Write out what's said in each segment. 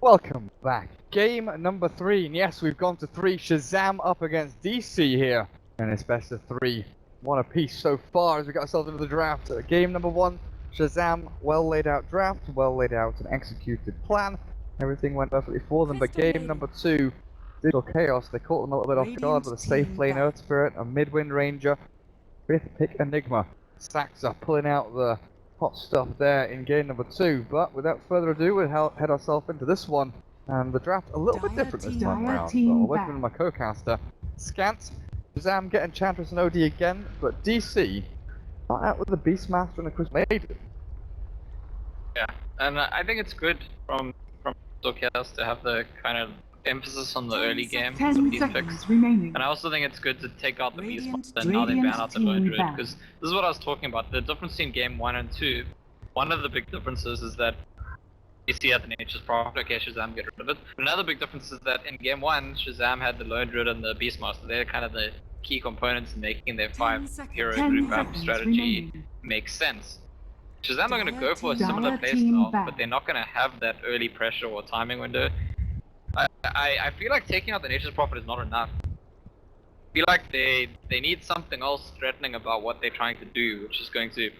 Welcome back. Game number 3, and yes, we've gone to 3. Shazam up against DC here, and it's best of 3. One apiece so far as we got ourselves into the draft. Game number 1, Shazam, well laid out draft, well laid out and executed plan. Everything went perfectly for them, but game number 2, Digital Chaos, they caught them a little bit off guard with a safe lane Earth Spirit, a mid-wind Ranger, with pick Enigma. Stacks are pulling out the hot stuff there in game number 2, but without further ado, we'll head ourselves into this one. And the draft a little bit different this time around. So I'm working with my co-caster, Scant. Shazam getting Enchantress and OD again, but DC not out with the Beastmaster and the Chris Made. Yeah, and I think it's good from Chaos to have the kind of emphasis on the early game with these picks. And I also think it's good to take out the Beastmaster and now they ban out the Lone Druid, because this is what I was talking about. The difference between game 1 and 2, one of the big differences is that you see at the Nature's Prophet, okay, Shazam get rid of it. But another big difference is that in game 1, Shazam had the Lone Druid and the Beastmaster. They're kind of the key components in making their 5-hero group up strategy make sense. Shazam are going to go for a similar playstyle, but they're not going to have that early pressure or timing window. I feel like taking out the Nature's Prophet is not enough. I feel like they need something else threatening about what they're trying to do, which is going to...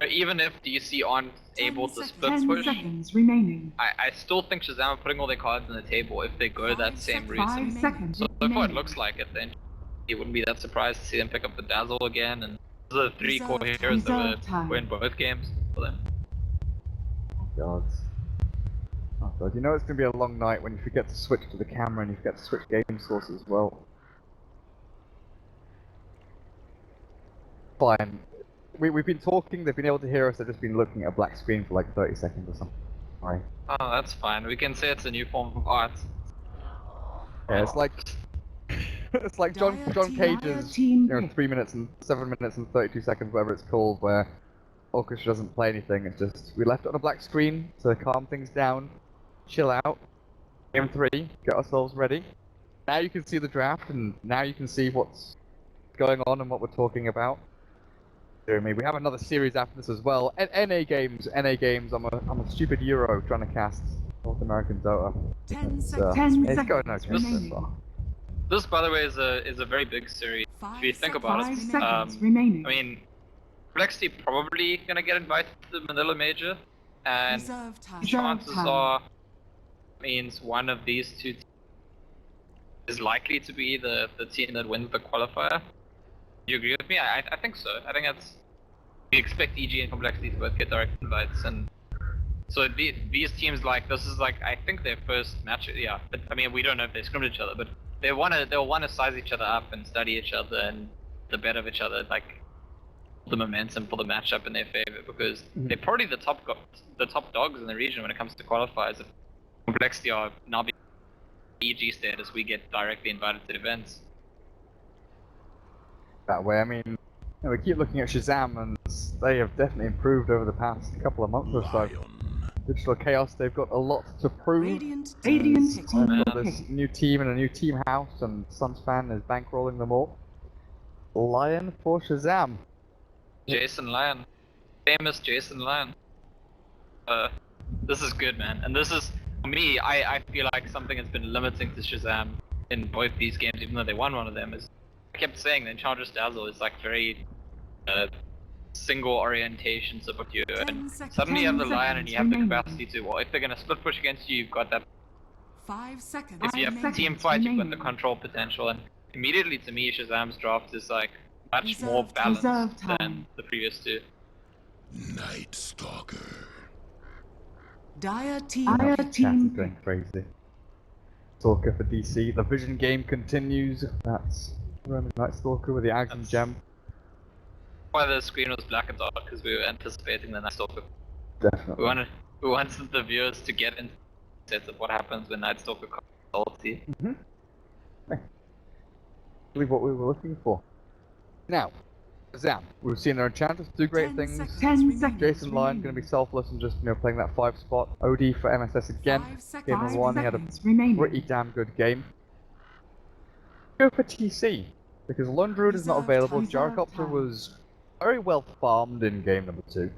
Even if DC aren't able to split push, I still think Shazam are putting all their cards on the table if they go that same route. So far it looks like it, then it wouldn't be that surprised to see them pick up the Dazzle again, and those are the 3 core heroes that were in both games for them. Oh god, you know it's going to be a long night when you forget to switch to the camera and you forget to switch game sources as well. Fine. We've been talking, they've been able to hear us, they've just been looking at a black screen for like 30 seconds or something. Right. Oh, that's fine. We can say it's a new form of art. Yeah, it's like... it's like John Cage's, 3 minutes and 7 minutes and 32 seconds, whatever it's called, where orchestra doesn't play anything, it's just, we left it on a black screen to calm things down, chill out, game 3, get ourselves ready. Now you can see the draft, and now you can see what's going on and what we're talking about. We have another series after this as well. NA games, I'm a stupid Euro trying to cast North American Dota. 10 it's seconds. going okay so far. This, by the way, is a very big series. If you think about it, I mean, Complexity probably gonna get invited to the Manila Major, and chances are means one of these two is likely to be the team that wins the qualifier. Do you agree with me? I think so. I think that's... We expect EG and Complexity to both get direct invites, and so these teams, like, this is like, I think their first match, yeah, but I mean, we don't know if they scrimmed each other, but they'll want to size each other up and study each other and the bet of each other, like, the momentum for the matchup in their favor, because they're probably the top dogs in the region when it comes to qualifiers. If Complexity are now being EG status, we get directly invited to events. That way, I mean, we keep looking at Shazam, and they have definitely improved over the past couple of months or so. Digital Chaos, they've got a lot to prove. They've got this new team and a new team house, and Sunspan is bankrolling them all. Lion for Shazam. Jason Lion. Famous Jason Lion. This is good, man. And this is, for me, I feel like something has been limiting to Shazam in both these games, even though they won one of them, is I kept saying the Enchantress Dazzle is like very single orientation sort of you, and suddenly you have the Lion and you have the capacity to, well, if they're gonna split push against you, you've got that. 5 seconds. If you have team fight, you've got the control potential, and immediately to me, Shazam's draft is like much more balanced than the previous two. Night Stalker. Dire team. Going crazy. Stalker for DC. The Vision game continues. That's Roman Night Stalker with the Action Gem. Why the screen was black and dark, because we were anticipating the Night Stalker. Definitely. We wanted the viewers to get into the sense of what happens when Night Stalker comes ulti. Really what we were looking for. Now, Shazam. We've seen their Enchantress do great things. Jason Lion going to be selfless and just, playing that 5 spot. OD for MSS again. Game 1, he had a pretty damn good game. Go for TC, because Lone Druid is not available. Gyrocopter was very well farmed in game number 2.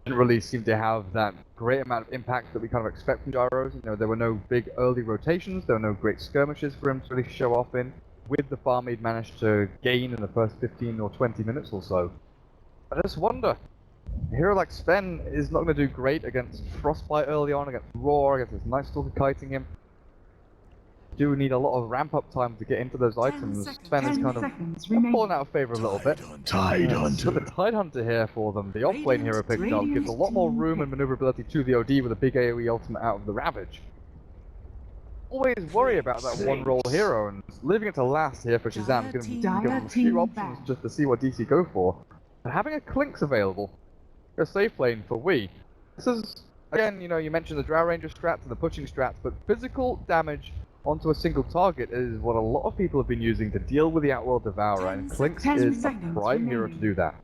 didn't really seem to have that great amount of impact that we kind of expect from gyros. You know, there were no big early rotations, there were no great skirmishes for him to really show off in, with the farm he'd managed to gain in the first 15 or 20 minutes or so. I just wonder, a hero like Sven is not going to do great against Frostbite early on, against Roar, against this Night Stalker kiting him. Do need a lot of ramp-up time to get into those items. Sven is kind of falling out of favor a little bit. Tidehunter. The Tidehunter here for them, the off-lane hero picked up, gives a lot more room and maneuverability to the OD with a big AoE ultimate out of the Ravage. Always worry about that one-roll hero, and leaving it to last here for Shazam, giving him a few options just to see what DC go for. And having a Clinks available, a safe lane for Wii. This is, again, you know, you mentioned the Drow Ranger strats and the pushing strats, but physical damage onto a single target is what a lot of people have been using to deal with the Outworld Devourer, and Clinks is a prime hero to do that.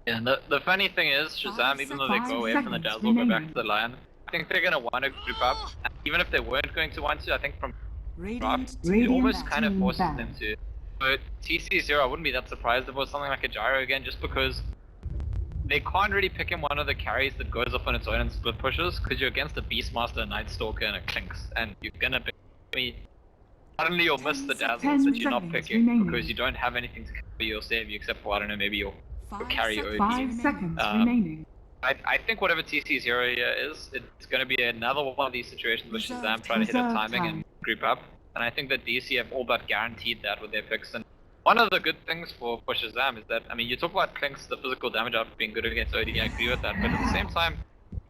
Yeah, and the funny thing is, Shazam, even though they go away from the Dazzle, go back to the Lion, I think they're going to want to group up. Even if they weren't going to want to, I think from draft, it almost kind of forces them to. But TC0, I wouldn't be that surprised if it was something like a Gyro again, just because they can't really pick him one of the carries that goes up on its own and split pushes, because you're against a Beastmaster, a Night Stalker, and a Clinks, and you're gonna be... Suddenly you'll miss the dazzles that you're not picking, because you don't have anything to cover you or save you, except for, I don't know, maybe your carry OD. 5 seconds remaining. I think whatever TC0 here is, it's gonna be another one of these situations where Shazam trying to hit a timing and group up, and I think that DC have all but guaranteed that with their picks. And one of the good things for Shazam is that, I mean, you talk about Clinks, the physical damage output being good against OD, I agree with that, but at the same time,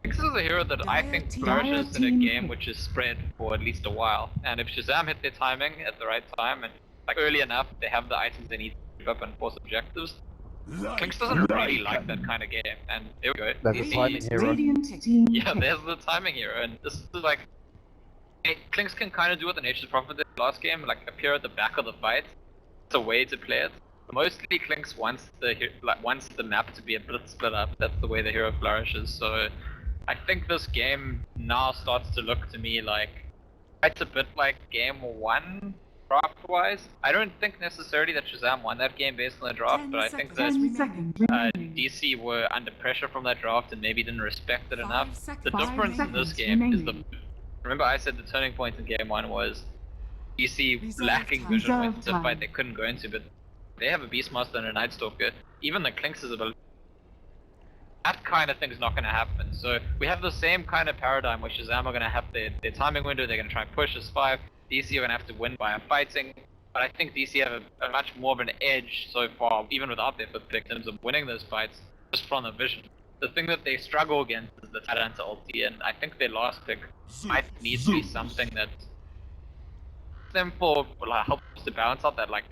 Clinks is a hero that I think flourishes in a game which is spread for at least a while. And if Shazam hit their timing at the right time, and like early enough, they have the items they need to group up and force objectives, Clinks doesn't really like that kind of game, and there we go. There's a timing hero. Yeah, there's the timing hero, and this is like... Clinks can kind of do what the Nature's Prophet did last game, like appear at the back of the fight. It's a way to play it. Mostly Clinks wants the map to be a bit split up. That's the way the hero flourishes. So I think this game now starts to look to me like it's a bit like game 1 draft-wise. I don't think necessarily that Shazam won that game based on the draft, but I think that DC were under pressure from that draft and maybe didn't respect it enough. The difference in this game is remember I said the turning point in game 1 was DC lacking vision went into a fight they couldn't go into, but they have a Beastmaster and a Night Stalker. Even the Clinks is ability. That kind of thing is not going to happen. So we have the same kind of paradigm where Shazam are going to have their timing window, they're going to try and push as 5. DC are going to have to win by fighting. But I think DC have a much more of an edge so far, even without their 5th pick, in terms of winning those fights, just from the vision. The thing that they struggle against is the Tidehunter ulti, and I think their last pick might need to be something that them for helps to balance out that like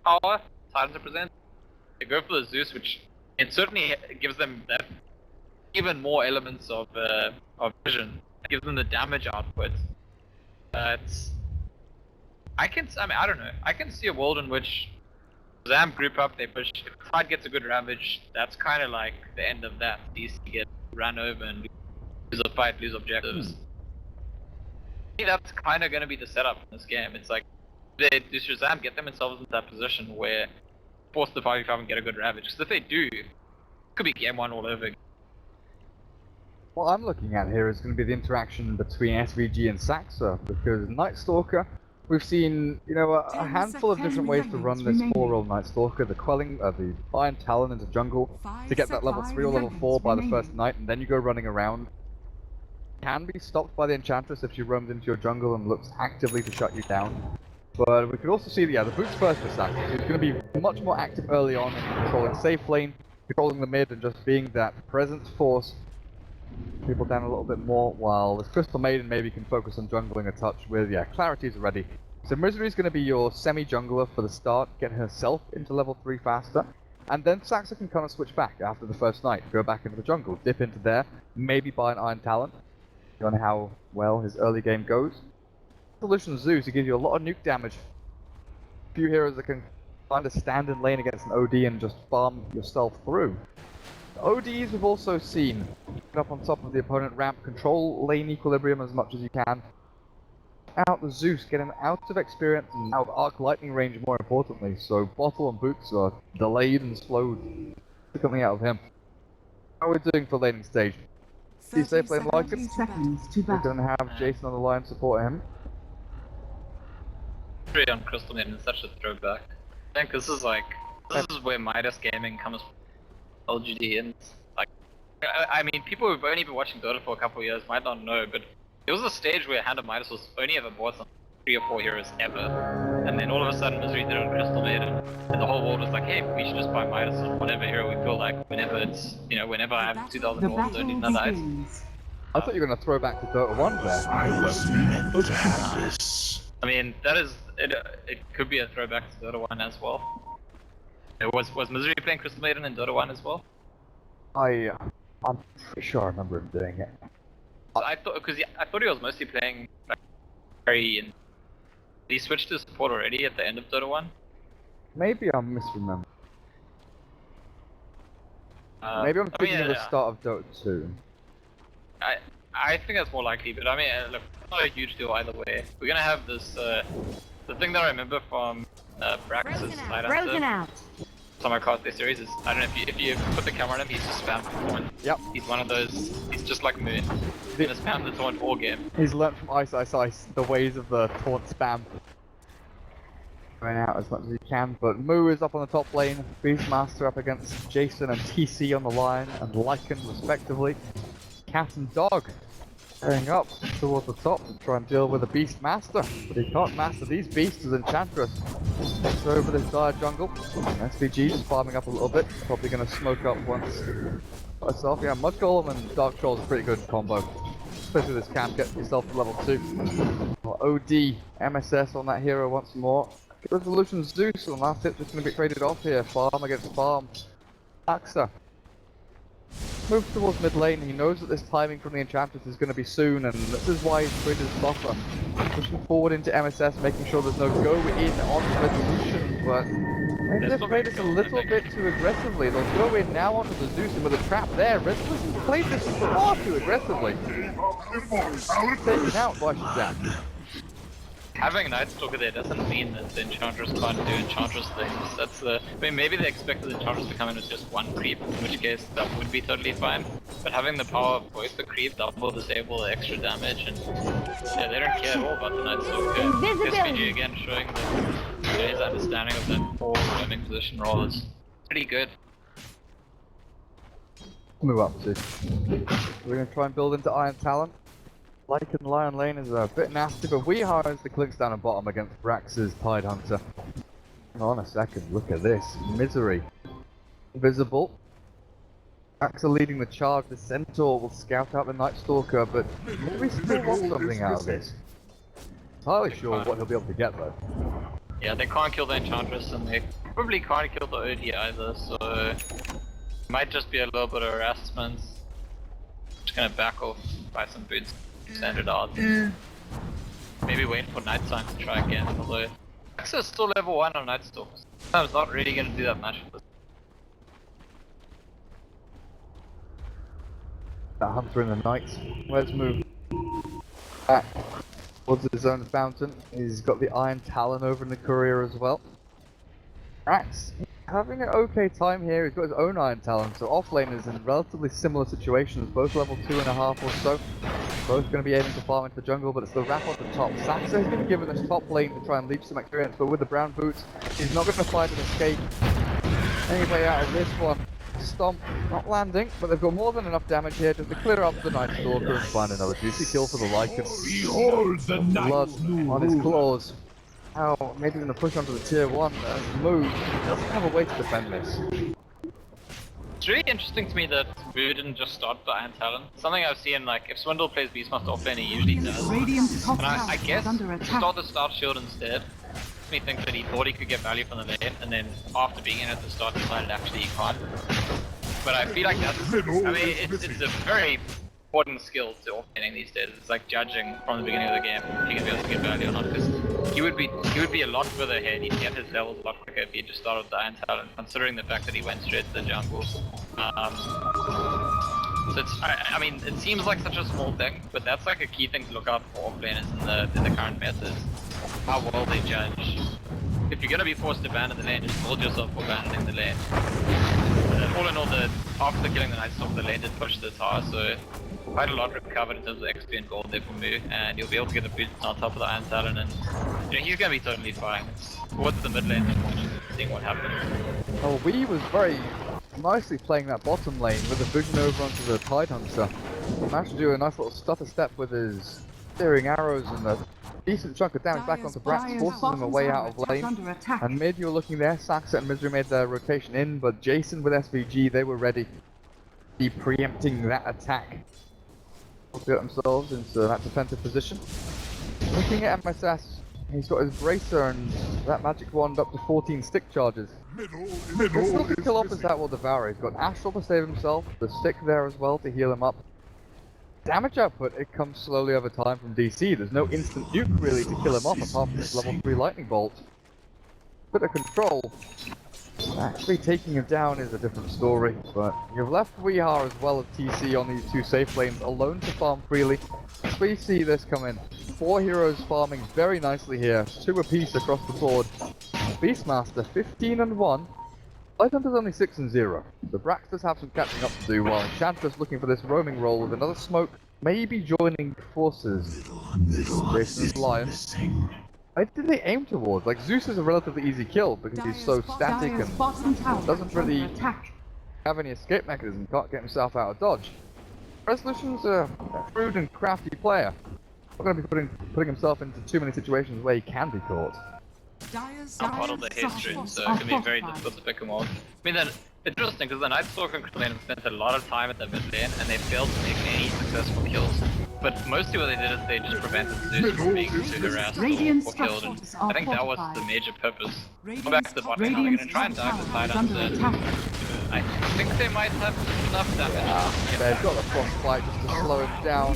power Tidehunter presents. They go for the Zeus, which it certainly gives them that even more elements of vision. It gives them the damage output. I don't know. I can see a world in which Shazam group up, they push. If Tide gets a good ravage, that's kind of like the end of that. DC get run over and lose a fight, lose objectives. I think that's kind of going to be the setup in this game. It's like, do Shazam get themselves into that position where force the 5v5 and get a good ravage? Because if they do, it could be game 1 all over again. What I'm looking at here is going to be the interaction between SVG and Saxa, because Night Stalker, we've seen, you know, a handful of different ways to run this 4-roll Night Stalker, the quelling, the Iron Talon into jungle, to get that level 3 or level 4 by the first night, and then you go running around. Can be stopped by the Enchantress if she roams into your jungle and looks actively to shut you down. But we could also see the boots first for Saxa. She's going to be much more active early on in controlling safe lane, controlling the mid, and just being that presence force. People down a little bit more, while this Crystal Maiden maybe can focus on jungling a touch with, Clarity's ready. So Misery's going to be your semi-jungler for the start, get herself into level 3 faster, and then Saxa can kind of switch back after the first night, go back into the jungle, dip into there, maybe buy an Iron Talon, on how well his early game goes. Solution Zeus, he gives you a lot of nuke damage. Few heroes that can kind of stand in lane against an OD and just farm yourself through. The ODs we've also seen get up on top of the opponent ramp, control lane equilibrium as much as you can. Out the Zeus, get him out of experience and out of arc lightning range more importantly, so Bottle and Boots are delayed and slowed coming out of him. How are we doing for laning stage? He's safe playing like 30 seconds to We're battle. gonna have Jason on the line support him. On Crystal Maiden is such a throwback. I think this is where Midas Gaming comes from, LGD, and like, I mean, people who've only been watching Dota for a couple of years might not know, but there was a stage where Hand of Midas was only ever bought some 3 or 4 heroes ever, and then all of a sudden Misery did it on Crystal Maiden, and the whole world was like, hey, we should just buy Midas on whatever hero we feel like, whenever it's, you know, whenever I have 2,000 The gold, don't battle need another item. begins. I thought you were gonna throw back to Dota 1 there. I was meant to have this. I mean, that is, it could be a throwback to Dota 1 as well. Was Misery playing Crystal Maiden in Dota 1 as well? I'm pretty sure I remember him doing it. I thought he was mostly playing like carry, and did he switch to support already at the end of Dota 1? Maybe I'm misremembering. Maybe I'm thinking of the start of Dota 2. I think that's more likely, but I mean, look, it's not a huge deal either way. We're gonna have this, the thing that I remember from Brax's side answer from our cosplay series is, I don't know if you put the camera on him, he's just spam the taunt. Yep. He's one of those, he's just like Moon. He's gonna spam the taunt all game. He's learnt from Ice the ways of the taunt spam. Going out as much as he can, but Moo is up on the top lane, Beastmaster up against Jason and TC on the line, and Lycan respectively. Cat and Dog going up towards the top to try and deal with the Beastmaster, but he can't master these beasts as Enchantress. It's over this dire jungle. SVG just farming up a little bit, probably going to smoke up once herself. Yeah, Mud Golem and Dark Troll is a pretty good combo, especially this camp. Get yourself to level 2. Well, OD, MSS on that hero once more. Resolution Zeus on the last hit, just going to be traded off here. Farm against farm. Axa moves towards mid lane. He knows that this timing from the Enchantress is going to be soon, and this is why he's traded his buffer. Pushing forward into MSS, making sure there's no go in on Resolution, but maybe they've played this a little bit too aggressively. They'll go in now onto the Zeus, and with a trap there, Resolution played this far too aggressively. Taken out by Shazam. Having Night Stalker there doesn't mean that the Enchantress can't do Enchantress things. That's the. I mean, maybe they expected the Enchantress to come in with just one creep, in which case that would be totally fine. But having the power of both the creep, double disable the extra damage, and yeah, they don't care at all about the Night Stalker. SPG again showing that his understanding of that whole roaming position role is pretty good. Move up to. We're going to try and build into Iron Talon. Lycan Lion Lane is a bit nasty, but we harness the clicks down and bottom against Brax's Tide Hunter. Hang on a second, look at this. Misery. Invisible. Braxa leading the charge, the Centaur will scout out the Night Stalker, but we still want something out of this. Entirely sure what he'll be able to get though. Yeah, they can't kill the Enchantress, and they probably can't kill the OD either, so it might just be a little bit of harassment. Just gonna back off, buy some boots. Standard odds. Maybe wait for Night Time to try again, although Axa is still level 1 on Night Stalkers. I was not really going to do that much for this. That Hunter in the night. Let's move back towards his own fountain. He's got the Iron Talon over in the courier as well. Brax having an okay time here. He's got his own Iron Talon, so offlane is in relatively similar situations, both level 2.5 or so. Both going to be aiming to farm into the jungle, but it's the wrap on the top. Saxa has been given this top lane to try and leech some experience, but with the brown boots, he's not going to find an escape. Any way out of this one. Stomp, not landing, but they've got more than enough damage here just to clear up the Night Stalker and find another juicy kill for the Lycan. Behold the Blood night on his claws. Now, maybe going to push onto the tier 1 move. He doesn't have a way to defend this. It's really interesting to me that Boo didn't just start the Iron Talon. Something I've seen, like, if Swindle plays Beastmaster offlane, he usually does. And I guess start the Start Shield instead. Makes me think that he thought he could get value from the lane, and then after being in at the start, decided actually he can't. But I feel like that's, I mean, it's a very important skill to offlaning these days. It's like judging from the beginning of the game if you can be able to get value or not, because he would be a lot further ahead. He'd get his levels a lot quicker if he just started with the Iron Talon, considering the fact that he went straight to the jungle. So it's, I mean, it seems like such a small thing, but that's like a key thing to look out for offlaners in the current meta, is how well they judge if you're gonna be forced to ban in the lane, just hold yourself for banning the lane. All in all, after killing the Knights off the lane did push the tower, so quite a lot recovered in terms of XP and gold there for Mu, and you'll be able to get the boost on top of the Iron Talon, and he's gonna be totally fine. Towards the mid lane, seeing what happens. Oh, we was very nicely playing that bottom lane with a vision over onto the Tidehunter. Managed to do a nice little stutter step with his steering arrows and a decent chunk of damage back onto Brax, forcing them away out of lane. And mid, you were looking there, Saxa and Misery made their rotation in, but Jason with SVG, they were ready to be preempting that attack. Get themselves into that defensive position. Looking at MSS, he's got his bracer and that magic wand up to 14 stick charges. Middle to kill off as that will devour. He's got Astral to save himself, the stick there as well to heal him up. Damage output, it comes slowly over time from DC. There's no instant nuke really to kill him off apart from this level 3 lightning bolt. Bit of control. Actually taking him down is a different story, but you've left Weehar as well as TC on these two safe lanes alone to farm freely. As we see this come in, 4 heroes farming very nicely here, 2 apiece across the board. Beastmaster 15 and 1, Tidehunter's only 6 and 0. The Braxters have some catching up to do while Enchantress looking for this roaming role with another smoke, maybe joining forces. Jason's Lion. Where did they aim towards? Like, Zeus is a relatively easy kill because he's so static and doesn't really have any escape mechanism, can't get himself out of dodge. Resolution's a shrewd and crafty player. Not going to be putting himself into too many situations where he can be caught. I'm part of the history, so it can be very difficult to pick him off. I mean, then, interesting because the Nightstalker lane spent a lot of time at the mid lane and they failed to make any successful kills. But mostly what they did is they just prevented Zeus from being too harassed or killed, and I think that was the major purpose. Go back to the bottom now, they're going to try and dive the Tidehunter. I think they might have enough damage. They've got the frostbite just to slow him down.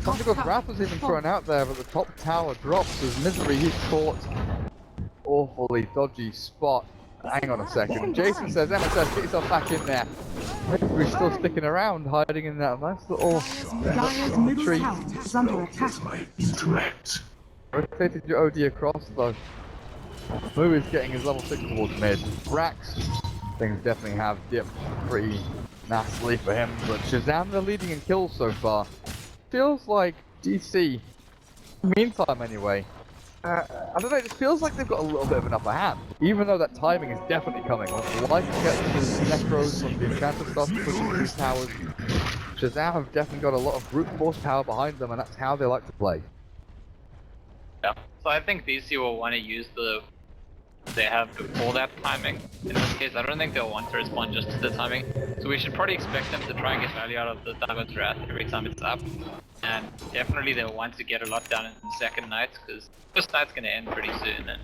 Conjugal's Wrath was even thrown out there, but the top tower drops as Misery, he's caught. Awfully dodgy spot. Hang on a second. Jason says, MSS, get yourself back in there. Misery's still sticking around, hiding in that nice little tree. Rotated your OD across though. Moo is getting his level 6 towards mid. Brax, things definitely have dipped pretty nastily for him, but Shazam, they're leading in kills so far. Feels like DC, meantime anyway, I don't know, it just feels like they've got a little bit of an upper hand, even though that timing is definitely coming. Once the life gets to the Necros, when the Enchanter starts pushing through towers, Shazam have definitely got a lot of brute force power behind them, and that's how they like to play. Yeah, so I think DC will want to use the they have before that timing. In this case, I don't think they'll want to respond just to the timing. So we should probably expect them to try and get value out of the Tidehunter's Wrath every time it's up. And definitely they'll want to get a lot done in the second night, because first night's going to end pretty soon, and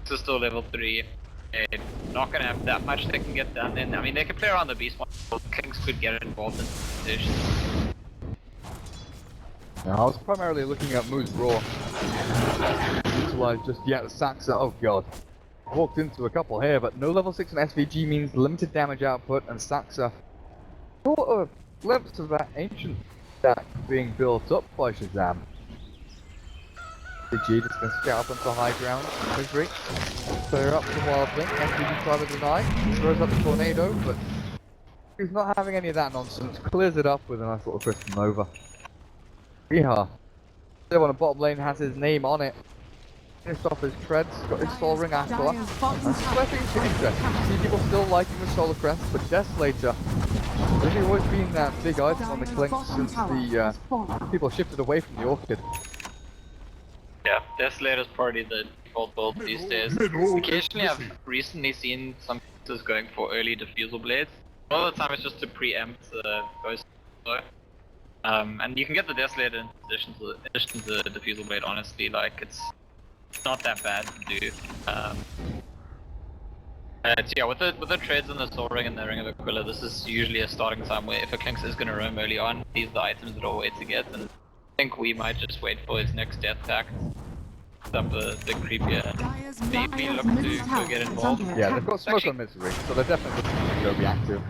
this is still level 3. They're not going to have that much they can get done then. I mean, they can play around the Beast one, Kings could get involved in positions. Now, I was primarily looking at Moo's Raw. Utilized just yet Saxa, oh god. Walked into a couple here, but no level 6 in SVG means limited damage output, and Saxa caught a glimpse of that ancient stack being built up by Shazam. SVG just gonna scout up onto high ground, Misery. Clear up the Wild Link, SVG tries to deny, throws up the Tornado, but he's not having any of that nonsense, clears it up with a nice little crisp from over. Weehar, still on the bottom lane, has his name on it. Finished off his treads, got his Soul Ring Aquila, and I think it's interesting to see people still liking the Solar Crest, but Desolator has always been that big item on the Clinks since the people shifted away from the Orchid. Yeah, Desolator's probably the default build these days. Occasionally I've recently seen some pieces going for early Diffusal Blades. A lot of the time it's just to preempt the Ghost. And you can get the Desolator in addition to the Diffusal Blade, honestly, like it's not that bad to do. So yeah, with the trades in the Soul Ring and the Ring of Aquila, this is usually a starting time where if a Klinks is going to roam early on, these are the items that I'll wait to get, and I think we might just wait for his next death pact. Up the creepier and maybe look to go get involved. Yeah, they've got smoke on Misery, so they're definitely looking to go reactive.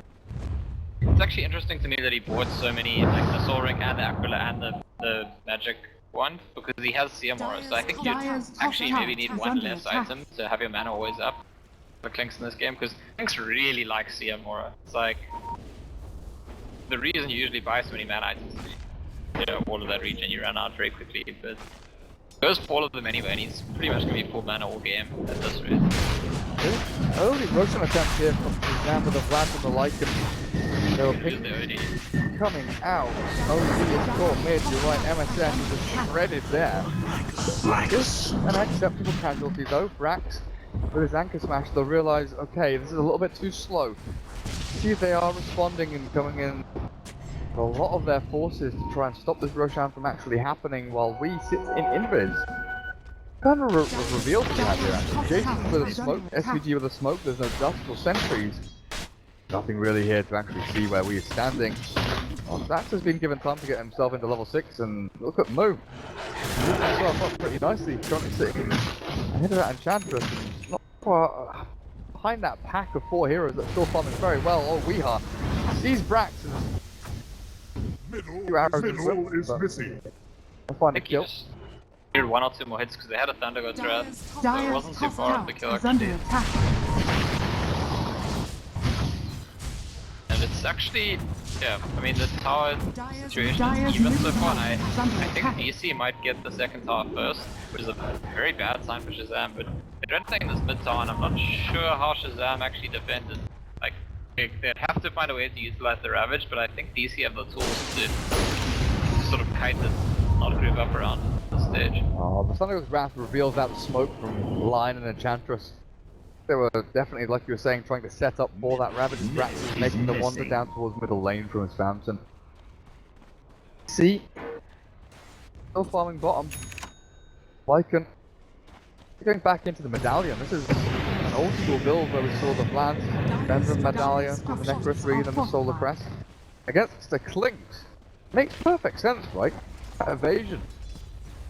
It's actually interesting to me that he bought so many, like the Soul Ring and the Aquila and the magic want, because he has CMR, so I think you Dyer's top actually tower maybe need is one under less attack. item to have your mana always up for Klinks in this game, because Klinks really like CMR. It's like the reason you usually buy so many mana items is, you know, all of that region you run out very quickly, but goes for all of them anyway, and he's pretty much gonna be full mana all game at this rate. Early Roshan attempt here from Shazam with the Vlad and the Lycan. They'll Use pick the OD. coming out. OD is caught mid, you're right, MSN is just shredded there. Just an acceptable casualty though, Brax. With his anchor smash, they'll realise, okay, this is a little bit too slow. See if they are responding and coming in with a lot of their forces to try and stop this Roshan from actually happening while we sit in invis. Kind of reveals the idea actually. Jason with a smoke, SVG with a smoke, there's no dust or sentries. Nothing really here to actually see where we are standing. Well, Dax has been given time to get himself into level 6, and look at Moo. Moved himself up pretty nicely, currently sitting ahead of that Enchantress, and not far behind that pack of 4 heroes that's still farming very well. Oh, Weeha sees Brax and Middle is missing. I'll find a I think kill. he just needed 1 or 2 more hits because they had a Thunder go through it, so it wasn't too top far tower off the kill is under actually. attack. And it's actually, yeah, I mean the tower situation Dyer's is even so middle far, tower and is under I think attack. DC might get the second tower first, which is a very bad sign for Shazam, but they're trying this mid tower and I'm not sure how Shazam actually defended. Like, they'd have to find a way to utilize the Ravage, but I think DC have the tools to sort of kite this not group up around the stage. Oh, the Thunder's Wrath reveals that smoke from Lion and Enchantress. They were definitely, like you were saying, trying to set up for that Ravage. Brax is making the wander down towards middle lane from his fountain. See? Still farming bottom. Lycan going back into the medallion. This is an old school build where we saw the Vlad, then the medallion, the Necro 3, then the Solar Crest. Against the Clinks. Makes perfect sense, right? That evasion.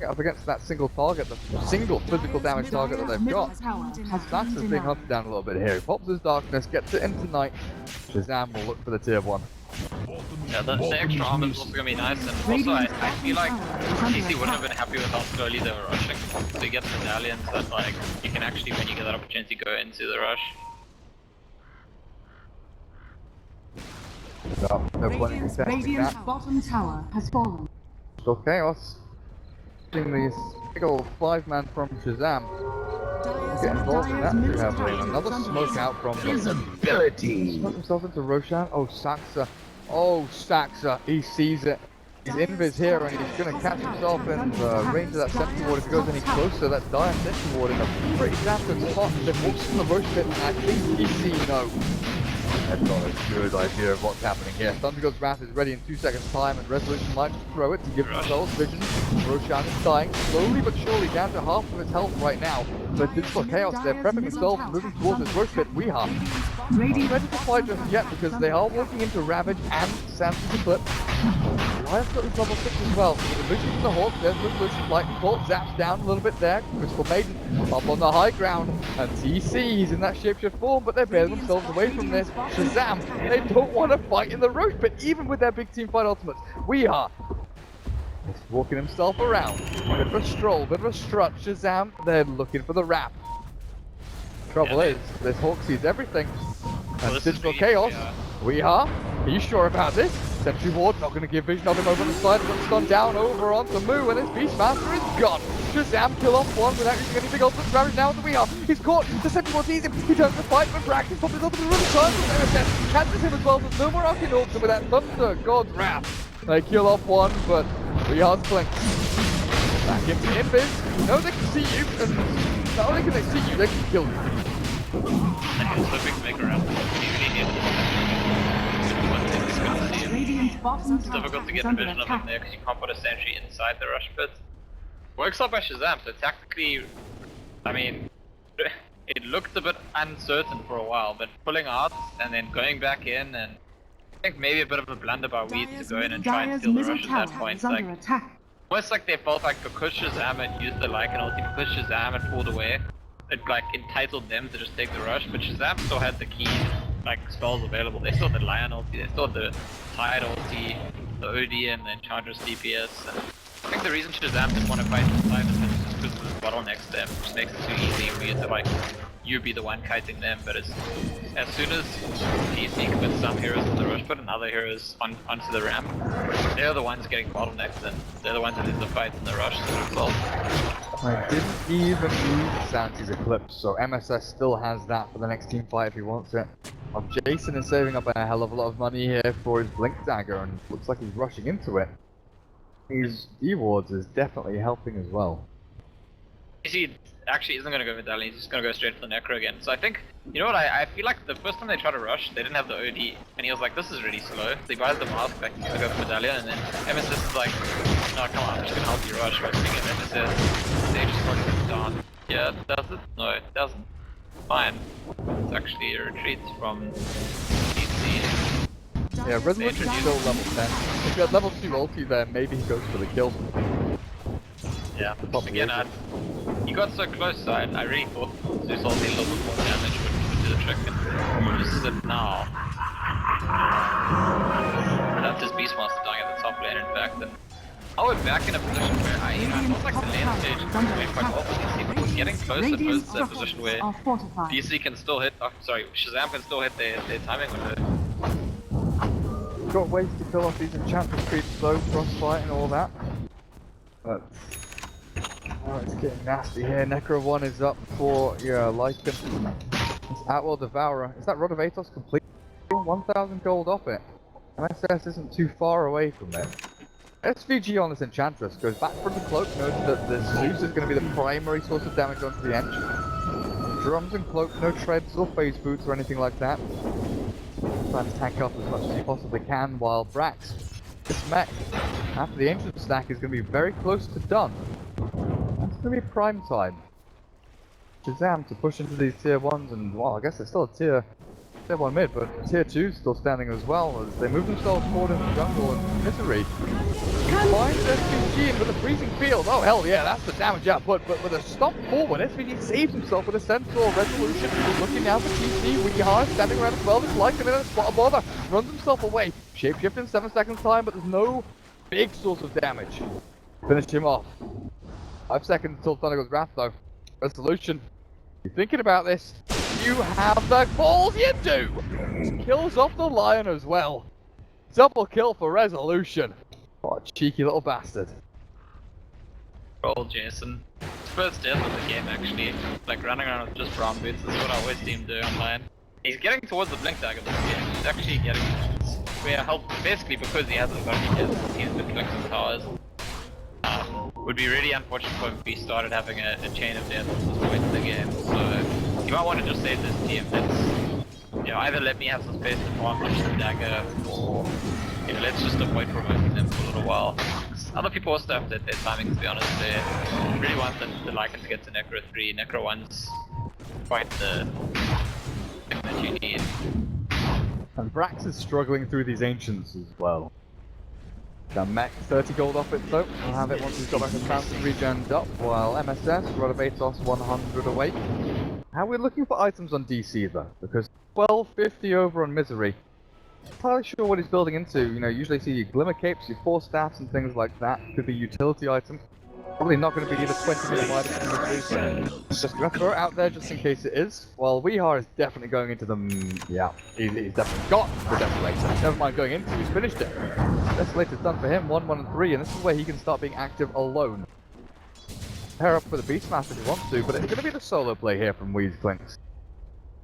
Up against that single target, the single physical damage target that they've got. Dax is being hunted down a little bit here. He pops his darkness, gets it into night. Shazam will look for the tier 1. Yeah, the extra armor is also gonna be nice, and also I feel like DC wouldn't have been happy with how slowly they were rushing. So you get medallions that like you can actually, when you get that opportunity, go into the rush. Radiant's bottom tower has fallen. So Chaos seeing these big old 5-man from Shazam get involved in that too heavily. Another smoke out from them. Ability. Smoke himself into Roshan. Oh, Saxa. Oh, Saxa. He sees it. He's invis here and he's going to catch himself in the range of that Sentry Ward if he goes any closer. That dire Sentry Ward in a pretty damn good spot. They've walked from the Rosh pit and I think DC no. That's not a good idea of what's happening here. Thundergod's Wrath is ready in 2 seconds time and Resolution might throw it to give themselves vision. Roshan is dying slowly but surely down to half of his health right now. But Digital Chaos, they're prepping themselves and moving towards this Rosh pit. Weeha. Not ready to fight just yet because they are walking into Ravage and Sanity Clip. Lion's got his level 6 as well. The vision from the Hawk, there's Resolution, Lightning Bolt, zaps down a little bit there. Crystal Maiden up on the high ground. And TC, he's in that shapeshift form, but they're bearing themselves away from this. Shazam, they don't want to fight in the Rosh pit, even with their big team fight ultimates. We are. He's walking himself around. Bit of a stroll, bit of a strut. Shazam, they're looking for the wrap. Trouble is, this Hawk sees everything. And Digital Chaos, we are you sure about this? Sentry Ward not going to give vision of him over on the side, but it's gone down over onto Moo, and his Beastmaster is gone. Shazam kill off one without using any big ultimate Ravage now on the Weeha. He's caught, the Sentry Ward sees him, he turns to fight, but Brax is popping his ultimate really time with MSN. Catches him as well, there's no more Arcanauts, and with that Thunder God's Wrath. They kill off one, but Weeha's blink. Back into invis. No, they can see you, and not only can they see you, they can kill you. It's difficult to get the vision of him there because you can't put a sentry inside the rush pit. Works out by Shazam, so tactically, I mean, it looked a bit uncertain for a while, but pulling out and then going back in, and I think maybe a bit of a blunder by Weed to go in and try and steal the rush at that point. Like, almost like they felt like because Shazam had used the Lycan ulti, because Shazam had pulled away, it like entitled them to just take the rush, but Shazam still had the key like spells available. They still had the Lion ulti, they still had the Tide ulti, the OD and the Enchantress DPS. And I think the reason Shazam didn't want to fight this time is just because of the bottlenecks there, which makes it too easy for you to like, you be the one kiting them, but as soon as TC commits some heroes in the rush, put another heroes onto the ramp, they're the ones getting bottlenecked and they're the ones that lose the fight in the rush as a result. I didn't even use Santi's Eclipse, so MSS still has that for the next team fight if he wants it. Jason is saving up a hell of a lot of money here for his Blink Dagger and looks like he's rushing into it. His D-Wards is definitely helping as well. He actually isn't going to go Medallion, he's just going to go straight for the Necro again. So I think, you know what, I feel like the first time they tried to rush, they didn't have the OD, and he was like, this is really slow. So he buys the mask back to go for Medallion, and then MSS is like, no, come on, I'm just going to help you rush. But speaking of MSS, they just want him down. Yeah, does it? No, it doesn't. Fine. It's actually a retreat from DC. Yeah, Resolution's still level 10. If you had level 2 ulti there, maybe he goes for the kill. Yeah, again, he got so close, so I really thought Zeus ulti a little bit more damage would do the trick, and this is it now. That's his Beastmaster dying at the top lane, in fact, and I was back in a position where I felt like the lane stage was doing quite well for DC, but was getting close at first to that position where DC can still hit, Shazam can still hit their timing window. Got ways to kill off these enchantment creeps though, crossfight and all that. But oh, it's getting nasty here. Necro 1 is up for Lycan. It's Outworld Devourer. Is that Rod of Atos complete? 1,000 gold off it. MSS isn't too far away from it. SVG on this Enchantress goes back from the cloak, notes that the Zeus is going to be the primary source of damage onto the Ench. Drums and cloak, no treads or phase boots or anything like that. Trying to tank up as much as he possibly can, while Brax, this mech, after the Ancient stack, is going to be very close to done. It's going to be prime time. Shazam to push into these tier 1s, and well, I guess there's still a tier 1 mid, but tier 2 still standing as well as they move themselves forward into jungle and Misery. Finds SVG in with a freezing field. Oh hell yeah, that's the damage output, but with a stomp forward, SVG saves himself with a Centaur Resolution. Looking now for TC, Wee Hard standing around as well, just like him in a spot of bother. Runs himself away, shapeshift in 7 seconds time, but there's no big source of damage. Finish him off. 5 seconds until Thunder goes Wrath though. Resolution. You're thinking about this. You have the balls, you do! Kills off the Lion as well. Double kill for Resolution. What a cheeky little bastard. Roll Jason. First death of the game actually. Like running around with just brown boots is what I always see him do online. He's getting towards the Blink Dagger this game. He's actually getting where help basically because he hasn't got any kills. He's been killing some towers. Would be really unfortunate for him if he started having a chain of death at this point in the game. So you might want to just save this team. Let's, either let me have some space to farm the dagger, or let's just avoid promoting them for a little while. Other people also have their timing, to be honest. They really want the Lycan to get to Necro 3. Necro 1's quite the thing that you need. And Brax is struggling through these Ancients as well. The mech 30 gold off it though. We'll have it once he's got back his bounce regened up, while MSS, Rod of Atos 100 away. How are we looking for items on DC though? Because 1250 over on Misery. Not entirely sure what he's building into. Usually see your Glimmer Capes, your 4 staffs and things like that. Could be utility items. Probably not going to be either 20 minute items from Misery, so just going to throw it out there just in case it is. While Weehar is definitely going into them. Yeah, he's definitely got the Desolator. Never mind going into, he's finished it. Desolator's done for him, 1, 1 and 3, and this is where he can start being active alone. Pair up for the Beastmaster if he wants to, but it's going to be the solo play here from Weez Clinks.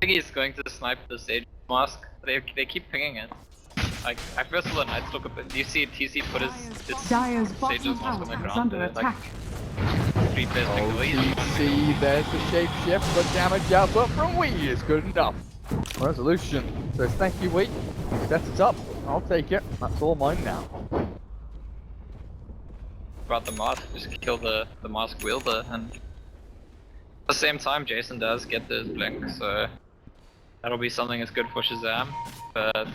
I think he's going to snipe the Sage Mask. They keep pinging it. Like, I first saw the Night look a bit. Do you see TC put his Sage's Mask on the ground there? Like, 3 players ping the way. TC, there's the shapeshift, but damage output from Wee is good enough. Resolution says thank you Wee. Sets it up, I'll take it. That's all mine now. About the mask, just kill the mask wielder, and at the same time Jason does get the blink, so that'll be something that's good for Shazam. But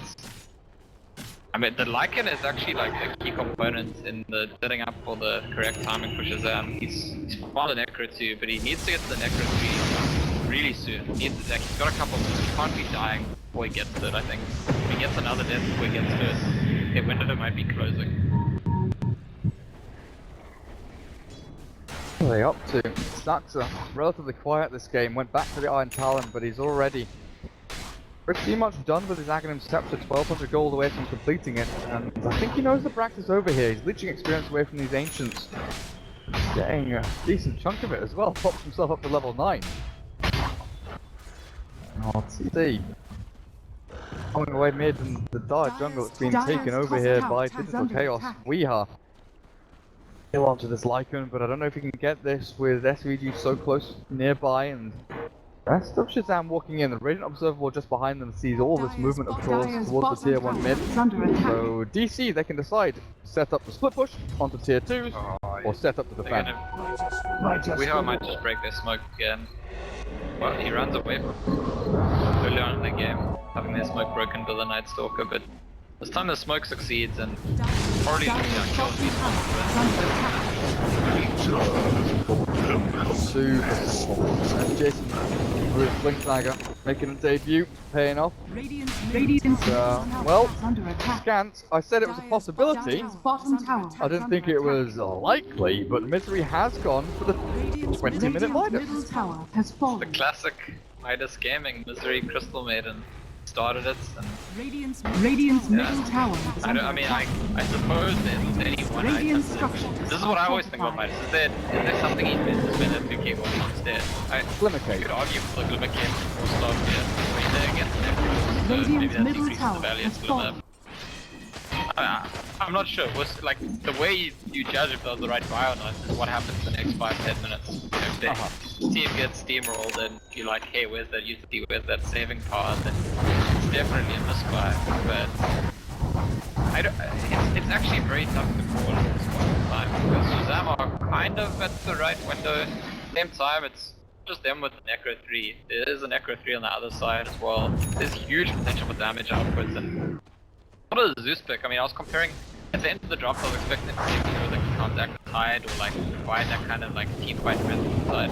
I mean, the Lycan is actually like a key component in the setting up for the correct timing for Shazam. He's found the Necro 2, but he needs to get to the Necro 3 really soon. He's got a couple of minutes. He can't be dying before he gets to it, I think. If he gets another death before he gets to it, the window might be closing. What are they up to? Saxa, relatively quiet this game, went back to the Iron Talon, but he's already pretty much done with his Aghanim Scepter, 1200 gold away from completing it, and I think he knows the practice over here. He's leeching experience away from these Ancients. Getting a decent chunk of it as well, pops himself up to level 9. Oh, let's see. Coming away mid in the Dire jungle, it's been taken over here by Digital Chaos. Weeha. Kill onto this Lycan, but I don't know if he can get this with SVG so close nearby, and rest of Shazam walking in. The Radiant Observable just behind them sees all this movement, of course, towards the tier 1 mid. So DC, they can decide, set up the split push onto tier 2s, or set up to defend. Weeha might just break their smoke again. Well, he runs away early on in the game, having their smoke broken by the Night Stalker, but this time the smoke succeeds and probably super simple. And Jason with Blink Dagger making a debut, paying off. Well, Scant, I said it was a possibility. I didn't think it was likely, but Misery has gone for the 20-minute Midas. The classic Midas gaming, Misery Crystal Maiden. Started it and Radiant's middle tower is under I mean, I suppose there's any one item. This is what I always think about Midas. Is there something he misses when the King was instead? You could argue for the Glimmer Cave or Star here. I mean, they're against Necros, so maybe that decreases the value of Glimmer. I'm not sure. Was like the way you judge if that was the right buy or not is what happens in the next 5-10 minutes. If the team gets steamrolled and you're like, hey, where's that utility, where's that saving power, then it's definitely a misbuy. But I don't. It's actually very tough to call at this point in time because Shazam are kind of at the right window. At the same time, it's just them with the Necro 3. There is a Necro 3 on the other side as well. There's huge potential for damage outputs and. Not a Zeus pick. I mean, I was comparing at the end of the drop. I was expecting to see people that can contact the tide or like provide that kind of like team fight presence side.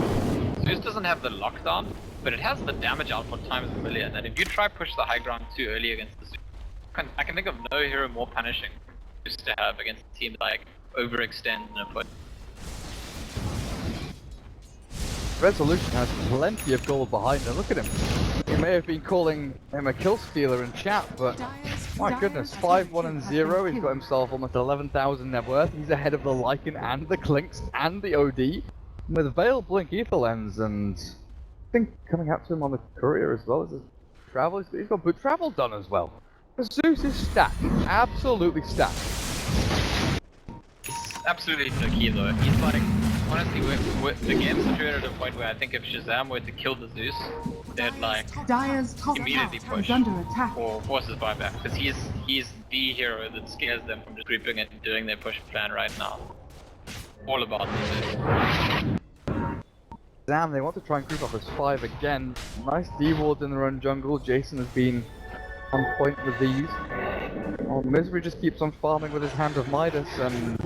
Zeus doesn't have the lockdown, but it has the damage output times a million. And if you try push the high ground too early against the Zeus, I can think of no hero more punishing Zeus to have against a team that like overextend in a push. Resolution has plenty of gold behind him. Look at him. He may have been calling him a kill stealer in chat, but my goodness, 5-1-0. He's got himself almost 11,000 net worth. He's ahead of the Lycan and the Clinks and the OD with Veil, Blink, Ether Lens, and I think coming out to him on the Courier as well as his travel. He's got boot travel done as well. Zeus is stacked, absolutely stacked. Absolutely no key though. He's like, honestly, the game's situated at a point where I think if Shazam were to kill the Zeus, they'd like immediately push or force his buyback because he's the hero that scares them from just creeping and doing their push plan right now. All about the Zeus. Damn, they want to try and creep up as 5 again. Nice D-wards in their own jungle. Jason has been on point with these. Oh, Misery just keeps on farming with his Hand of Midas, and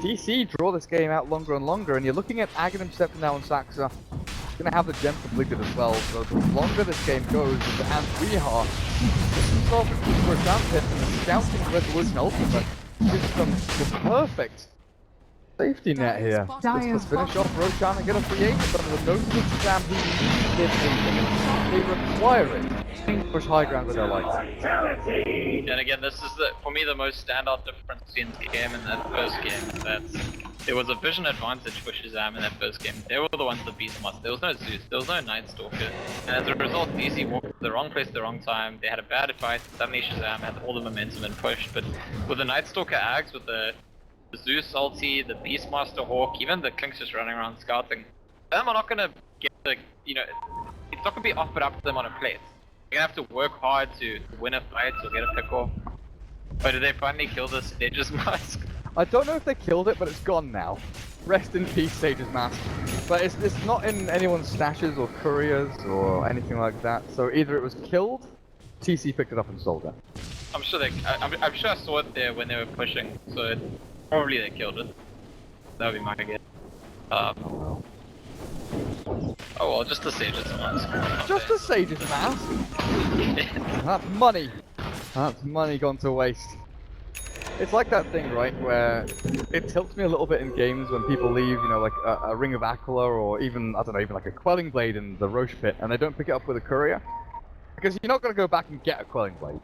DC draw this game out longer and longer, and you're looking at Aghanim Scepter now on Saxa. He's going to have the gem completed as well, so the longer this game goes, with the hands we are, puts himself for a down hit, and the Scouting Resolution Ultimate gives them the perfect safety net here. Let's finish off Roshan and get a free agent under the nose of Shazam who needs it. They require it. Push high ground with their life. And again, this is for me the most standout difference in the game in that first game. There was a vision advantage for Shazam in that first game. They were the ones that beat us. There was no Zeus, there was no Night Stalker. And as a result, DC walked to the wrong place at the wrong time. They had a bad fight, suddenly Shazam had all the momentum and pushed. But with the Night Stalker Ags, with the Zeus ulti, the Beastmaster Hawk, even the Clinks just running around scouting, them are not gonna get the, it's not gonna be offered up to them on a plate. They're gonna have to work hard to win a fight or get a pick off. But did they finally kill the Sage's Mask? I don't know if they killed it, but it's gone now. Rest in peace, Sage's Mask. But it's not in anyone's stashes or couriers or anything like that. So either it was killed, TC picked it up and sold it. I'm sure I'm sure I saw it there when they were pushing. So probably they killed it. That would be my guess. Oh well, just the Sage's Mask. Just the Sage's Mask? That's money. That's money gone to waste. it's like that thing, right, where it tilts me a little bit in games when people leave, you know, like a Ring of Aquila or even, I don't know, even like a Quelling Blade in the Roche Pit, and they don't pick it up with a courier. Because you're not going to go back and get a Quelling Blade.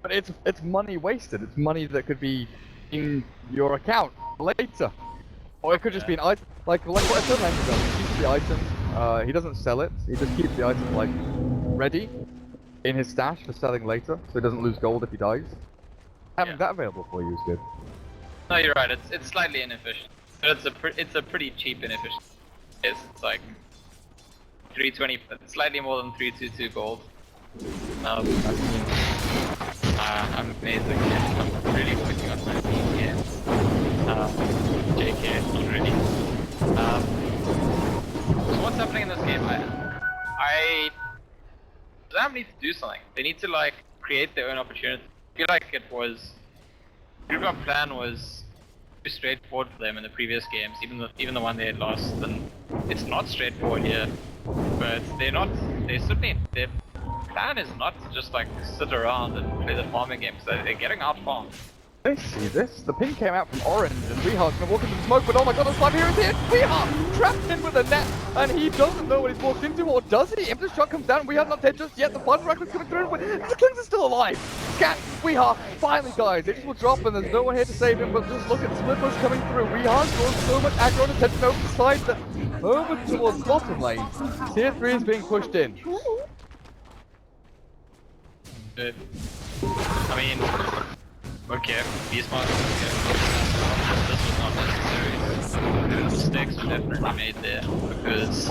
But it's money wasted. It's money that could be in your account later. Or it could just be an item. Like what I said does, he keeps the item, he doesn't sell it, he just keeps the item, like, ready in his stash for selling later, so he doesn't lose gold if he dies. Having that available for you is good. No, you're right. It's slightly inefficient, but it's a pretty cheap inefficient. It's like 320, slightly more than 322 gold. I'm amazing. I'm really working on my team here. JK, not really. So what's happening in this game? Shazam needs to do something. They need to like create their own opportunity. I feel like the group up plan was too straightforward for them in the previous games, even the one they had lost. And it's not straightforward here, but their plan is not to just like sit around and play the farming games. They're getting out farmed. I see this. The ping came out from orange, and Weehar's gonna walk into the smoke, but oh my god, the slime here is here! Weehar trapped in with a net, and he doesn't know what he's walked into, or does he? Impetus shot comes down, Weehar not dead just yet, the fun rack is coming through, but the Kings is still alive! Scat, Weehar finally dies, it will drop, and there's no one here to save him, but just look at the Slippers coming through. Weehar's drawn so much aggro and attention over the side that over towards bottom lane. Tier 3 is being pushed in. Good. I mean, okay, these ones, this was not necessary. Mistakes were definitely made there, because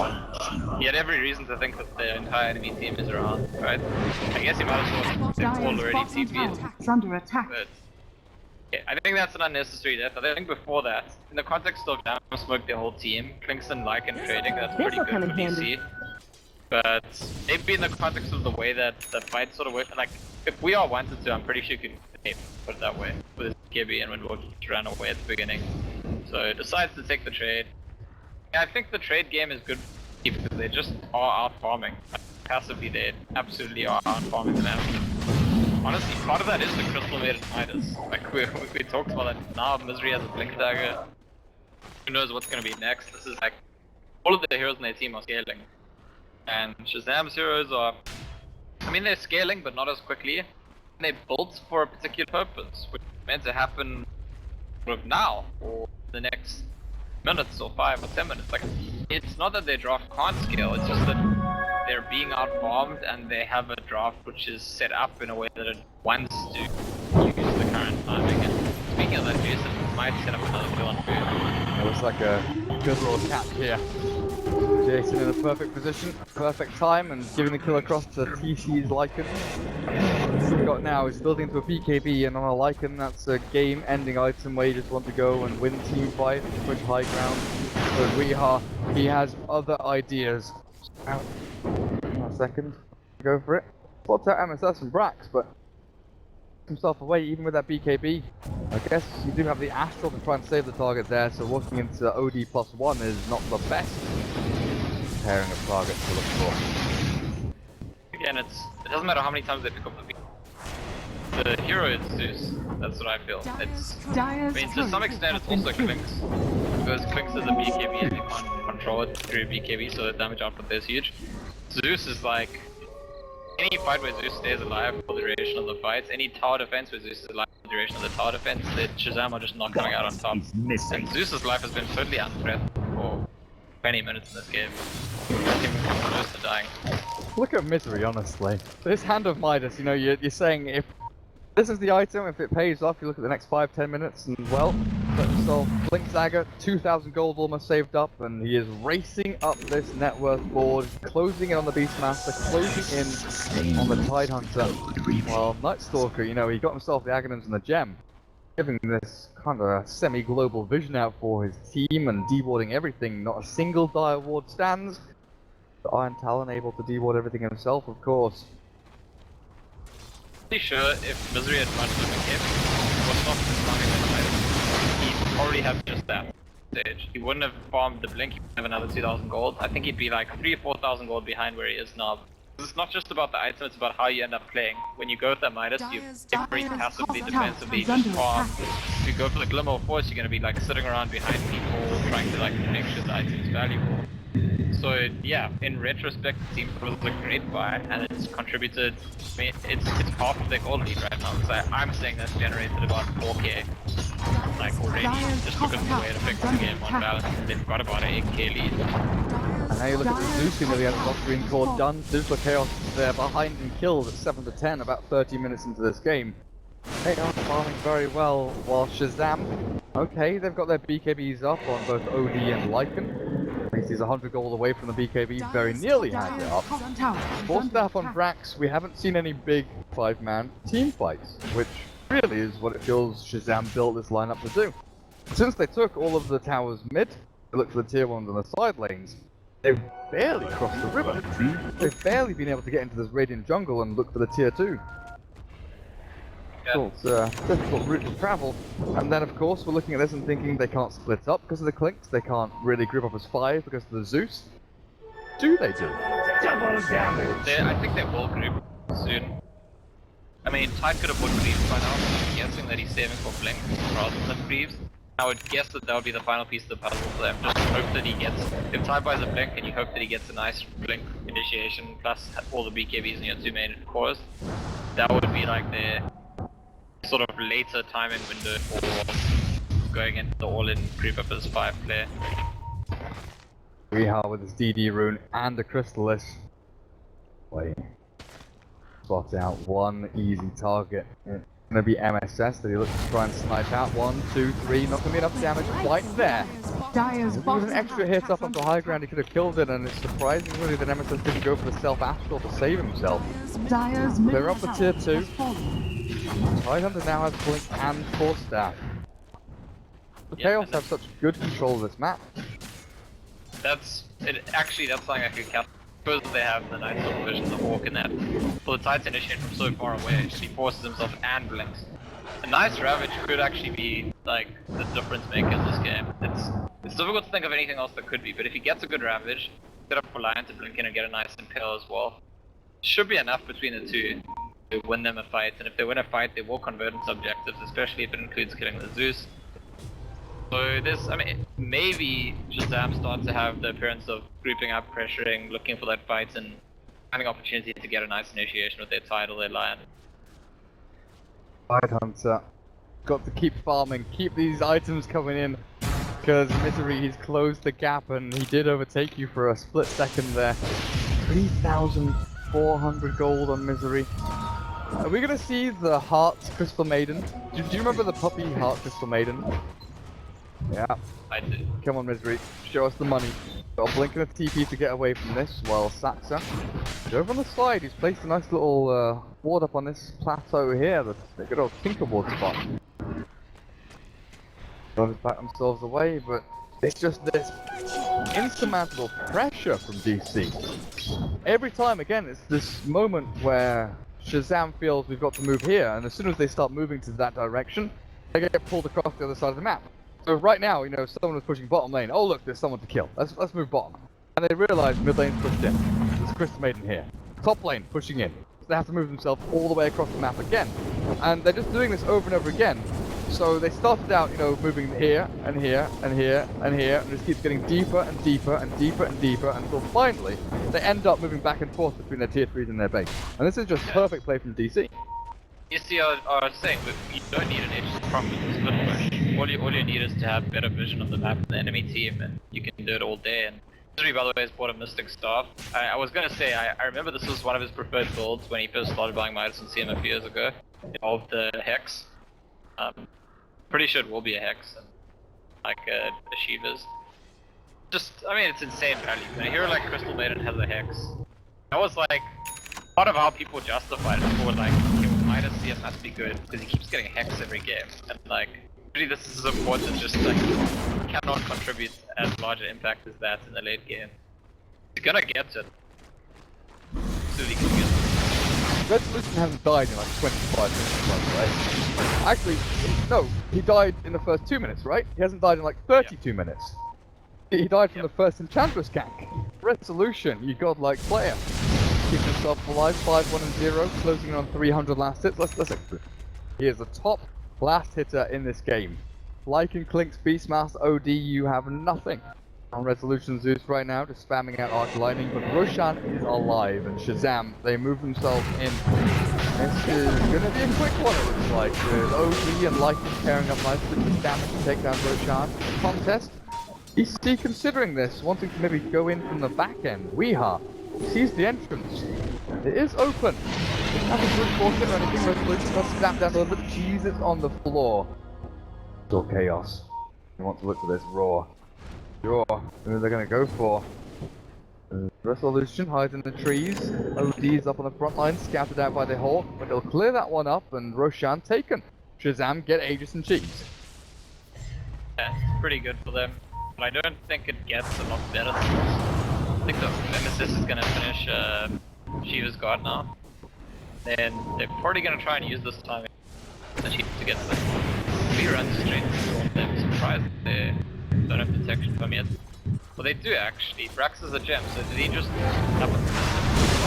he had every reason to think that the entire enemy team is around, right? I guess he might as well have already TP'd. Under attack. But, okay, I think that's an unnecessary death. I think before that, in the context of Jam smoked their whole team, Klingston, Like, and trading, that's pretty good for DC. But maybe in the context of the way that the fight sort of worked, like, if we all wanted to, I'm pretty sure you could put it that way, with his KB and when we ran away at the beginning. So he decides to take the trade. Yeah, I think the trade game is good because they just are out farming. Passively, they absolutely are out farming the map. Honestly, part of that is the crystal made Midas. Like, we talked about that now, Misery has a blink dagger. Who knows what's gonna be next? This is like, all of the heroes in their team are scaling. And Shazam's heroes are, I mean, they're scaling, but not as quickly. And they're built for a particular purpose, which is meant to happen sort of now, or the next minutes, or 5 or 10 minutes. Like, it's not that their draft can't scale, it's just that they're being out-farmed, and they have a draft which is set up in a way that it wants to use the current timing. And speaking of that, Jason might set up another kill on Boom. It looks like a good little cap here. Jason in a perfect position, perfect time, and giving the kill across to TC's Lycan. What we've got now is building into a BKB, and on a Lycan, that's a game-ending item where you just want to go and win team fight, push high ground. But Weehar, he has other ideas. Out. A second, go for it. Swaps out MSS and Brax, but himself away even with that BKB. I guess you do have the Astral to try and save the target there, so walking into OD +1 is not the best pairing of targets to look for. Again, it doesn't matter how many times they pick up the beat. The hero is Zeus, that's what I feel. I mean, to some extent it's also Klinks, because Klinks is a BKB and they can't control it through BKB, so the damage output there is huge. Zeus is like, any fight where Zeus stays alive for the duration of the fight, any tower defense where Zeus is alive for the duration of the tower defense, the Shazam are just not coming out on top. And Zeus's life has been totally unthreatened for 20 minutes in this game. Not even close to dying. Look at Misery, honestly. This Hand of Midas, you know, you're saying if this is the item, if it pays off, you look at the next 5-10 minutes, and well, so Blink Dagger, 2,000 gold almost saved up, and he is racing up this net worth board, closing in on the Beastmaster, closing in on the Tidehunter. While Night Stalker, you know, he got himself the Aghanim's and the Gem, giving this kind of a semi-global vision out for his team and dewarding everything. Not a single dire ward stands. The Iron Talon able to deward everything himself, of course. Pretty sure if Misery had much of a hit, was not farming that fight, he'd already have just that stage. He wouldn't have farmed the blink, he would have another 2,000 gold. I think he'd be like 3,000 or 4,000 gold behind where he is now. It's not just about the item, it's about how you end up playing. When you go with that Midas, you very passively, defensively, just farm. If you go for the Glimmer or Force, you're gonna be like sitting around behind people, trying to like make sure the item's valuable. So yeah, in retrospect, the team was a great buy, and it's contributed. I mean, it's half of their gold lead right now. So I'm saying that's generated about 4k, like already. Just because of the way it affects the game on balance. They've got about an 8k lead. And now you look at the Zeus team that we had the screen called done. Super Chaos is there behind and killed at 7 to 10, about 30 minutes into this game. They are farming very well, while Shazam, okay, they've got their BKBs up on both OD and Lycan. At least he's 100 gold away from the BKB, very nearly had it up. For staff on Brax, we haven't seen any big 5-man team fights, which really is what it feels Shazam built this lineup to do. Since they took all of the towers mid, they looked for the tier 1s and the side lanes, they've barely crossed the river. They've barely been able to get into this Radiant jungle and look for the tier 2. Yeah. It's a difficult route to travel. And then of course we're looking at this and thinking they can't split up because of the clinks, they can't really group up as 5 because of the Zeus. Do they do? Double damage. I think they will group soon. I mean, Tide could have put Greaves by now, I'm guessing that he's saving for Blink rather than Greaves. I would guess that would be the final piece of the puzzle for them. Just hope that he gets, if Tide buys a Blink and you hope that he gets a nice Blink initiation plus all the BKBs in your 2 main cores, that would be like their sort of later timing window for going into the all-in group up as 5 player. We are with his DD rune and a Crystallis. Wait. Spot out one easy target. It's gonna be MSS that he looks to try and snipe out. 1, 2, 3, not gonna be enough damage quite there. Dyer's If there was an extra hit up onto high ground, he could have killed it, and it's surprising really that MSS didn't go for the self-astral to save himself. They're up to tier 2. Tidehunter now has Blink and Force Staff. The Chaos have such good control of this map. That's something I could count. Because they have the nice little version of the Hawk in that. For the Tide to initiate from so far away, he forces himself and blinks. A nice Ravage could actually be like the difference maker in this game. It's difficult to think of anything else that could be, but if he gets a good Ravage, set up for Lion to blink in and get a nice Impale as well. Should be enough between the two to win them a fight, and if they win a fight they will convert into objectives, especially if it includes killing the Zeus. So this, I mean, maybe Shazam starts to have the appearance of grouping up, pressuring, looking for that fight, and finding opportunity to get a nice initiation with their Tide or their Lion. Tidehunter, got to keep farming, keep these items coming in, because Misery, he's closed the gap, and he did overtake you for a split second there. 3,400 gold on Misery. Are we gonna see the Heart Crystal Maiden? Do you remember the puppy Heart Crystal Maiden? Yeah. I did. Come on, Misery. Show us the money. Got a blink and a TP to get away from this, while Saxa is over on the side. He's placed a nice little ward up on this plateau here. That's a good old Tinkerboard spot. They'll just back themselves away, but it's just this insurmountable pressure from DC. Every time, again, it's this moment where Shazam feels we've got to move here, and as soon as they start moving to that direction, they get pulled across the other side of the map. So right now, you know, someone was pushing bottom lane. Oh look, there's someone to kill. Let's move bottom. And they realize mid lane's pushed in. There's Crystal Maiden here. Top lane pushing in. So they have to move themselves all the way across the map again. And they're just doing this over and over again. So they started out, you know, moving here and here and here and here, and it just keeps getting deeper and deeper and deeper and deeper until finally they end up moving back and forth between their tier 3s and their base. And this is just perfect play from DC. You see, I was saying, you don't need an edge from the split push. All you need is to have better vision of the map and the enemy team, and you can do it all day. And Misery, by the way, has bought a Mystic Staff. I was gonna say, I remember this was one of his preferred builds when he first started buying Midas and CM a few years ago. Of the Hex. Pretty sure it will be a Hex, and like a Shiva's. Just, I mean, it's insane value. When a hero like Crystal Maiden has a Hex, that was like part of how people justified it before, like, okay, well, Midas CS must be good because he keeps getting Hex every game, and like, really this is important, just like, cannot contribute as large an impact as that in the late game. He's gonna get it. Absolutely gonna get it. Resolution hasn't died in like 25 minutes, right? Actually, no, he died in the first 2 minutes, right? He hasn't died in like 32 minutes. He died from the first Enchantress gank. Resolution, you godlike player. keeping himself alive, 5-1-0, closing in on 300 last hits. Let's he is the top last hitter in this game. Like in Klink's Beastmaster OD, you have nothing on Resolution Zeus right now, just spamming out Arc Lightning, but Roshan is alive, and Shazam, they move themselves in. This is gonna be a quick one, it looks like, with OD and Lightning pairing up nicely with damage to take down Roshan. Contest, EC considering this, wanting to maybe go in from the back end. Weeha sees the entrance. It is open. Nothing brute force it or anything. Resolution does snap down a little bit. Jesus on the floor. Still chaos. You want to look for this raw. Sure. Who they're gonna go for? Resolution hides in the trees. OD's up on the front line, scouted out by the Hawk, but they'll clear that one up and Roshan taken. Shazam get Aegis and Cheese. Yeah, it's pretty good for them. But I don't think it gets a lot better than this. I think the Nemesis is gonna finish Shiva's guard now. Then they're probably gonna try and use this timing to get the we run straight through them. I'm surprised they don't have detection from yet. Well, they do actually. Brax is a gem, so did he just happen?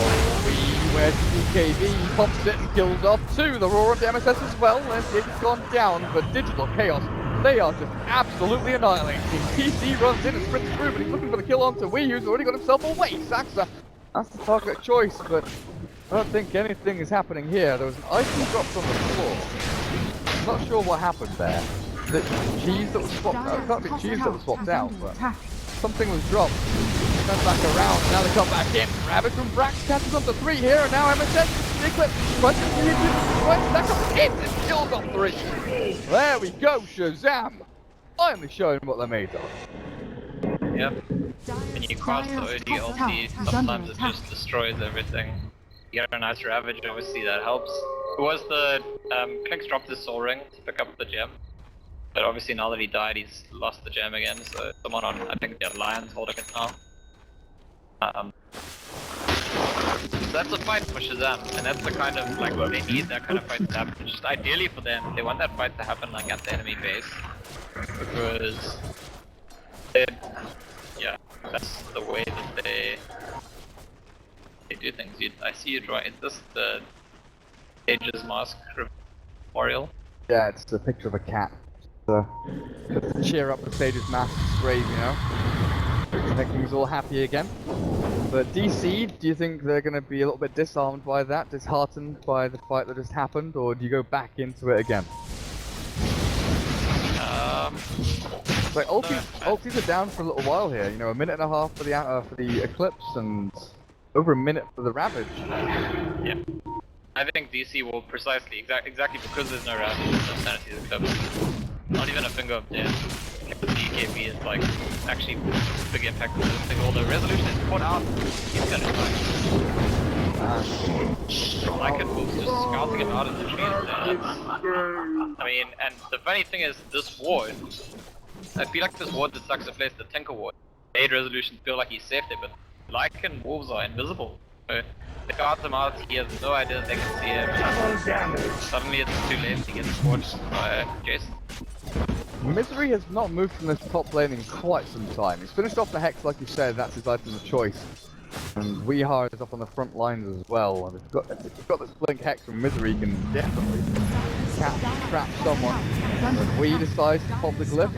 Oh, where's DKB? He pops it and kills off two. The Roar and the MSS as well, and it's gone down, but Digital Chaos, they are just absolutely annihilating. PC runs in and sprints through, but he's looking for the kill onto Wii, who's already got himself away. Saxa, that's the target choice, but I don't think anything is happening here. There was an item dropped on the floor. I'm not sure what happened there. The cheese that was swapped out. It can't be cheese that was swapped out, but something was dropped. Turns back around, and now they come back in. Rabbit from Brax catches on to 3 here, and now MSS Eclipse punches the Eclipse, back up in, and kills on 3. There we go, Shazam! Finally showing what they're made of. Yep. When you cross the OD ulti, sometimes it just destroys everything. You get a nice Ravage, obviously that helps. It was the, Klinks dropped his Soul Ring to pick up the gem. But obviously now that he died, he's lost the gem again, so someone on, I think the Alliance holding it now. So that's a fight for Shazam, and that's the kind of, like, they need that kind of fight to happen. Just ideally for them, they want that fight to happen, like, at the enemy base. Because, yeah, that's the way that they do things. I see you drawing, is this the Aegis Mask memorial? Yeah, it's a picture of a cat. Just to cheer up the Sage's Mask's grave, you know? Make things all happy again. But DC, do you think they're going to be a little bit disarmed by that, disheartened by the fight that just happened, or do you go back into it again? Like ultis are down for a little while here. You know, 1.5 minutes for the Eclipse and over 1 minute for the Ravage. Yeah. I think DC will precisely, exactly because there's no Ravage, there's no Sanity Eclipse. Not even a finger of death. The DKB is like actually big impact on this thing. Although Resolution is put out, he's gonna die. Like it was just scouting him out of the trees. I mean, and the funny thing is, this ward, I feel like this ward that sucks to place the Tinker ward made Resolution feel like he's safe there, but Lycan and Wolves are invisible. So they got him out, he has no idea that they can see him. Suddenly it's too late to get squashed by Jason. Misery has not moved from this top lane in quite some time. He's finished off the Hex, like you said, that's his item of choice. And Weehar is up on the front lines as well. And if you've got this Blink Hex from Misery, you can definitely trap someone. But Wee decides to pop the glyph.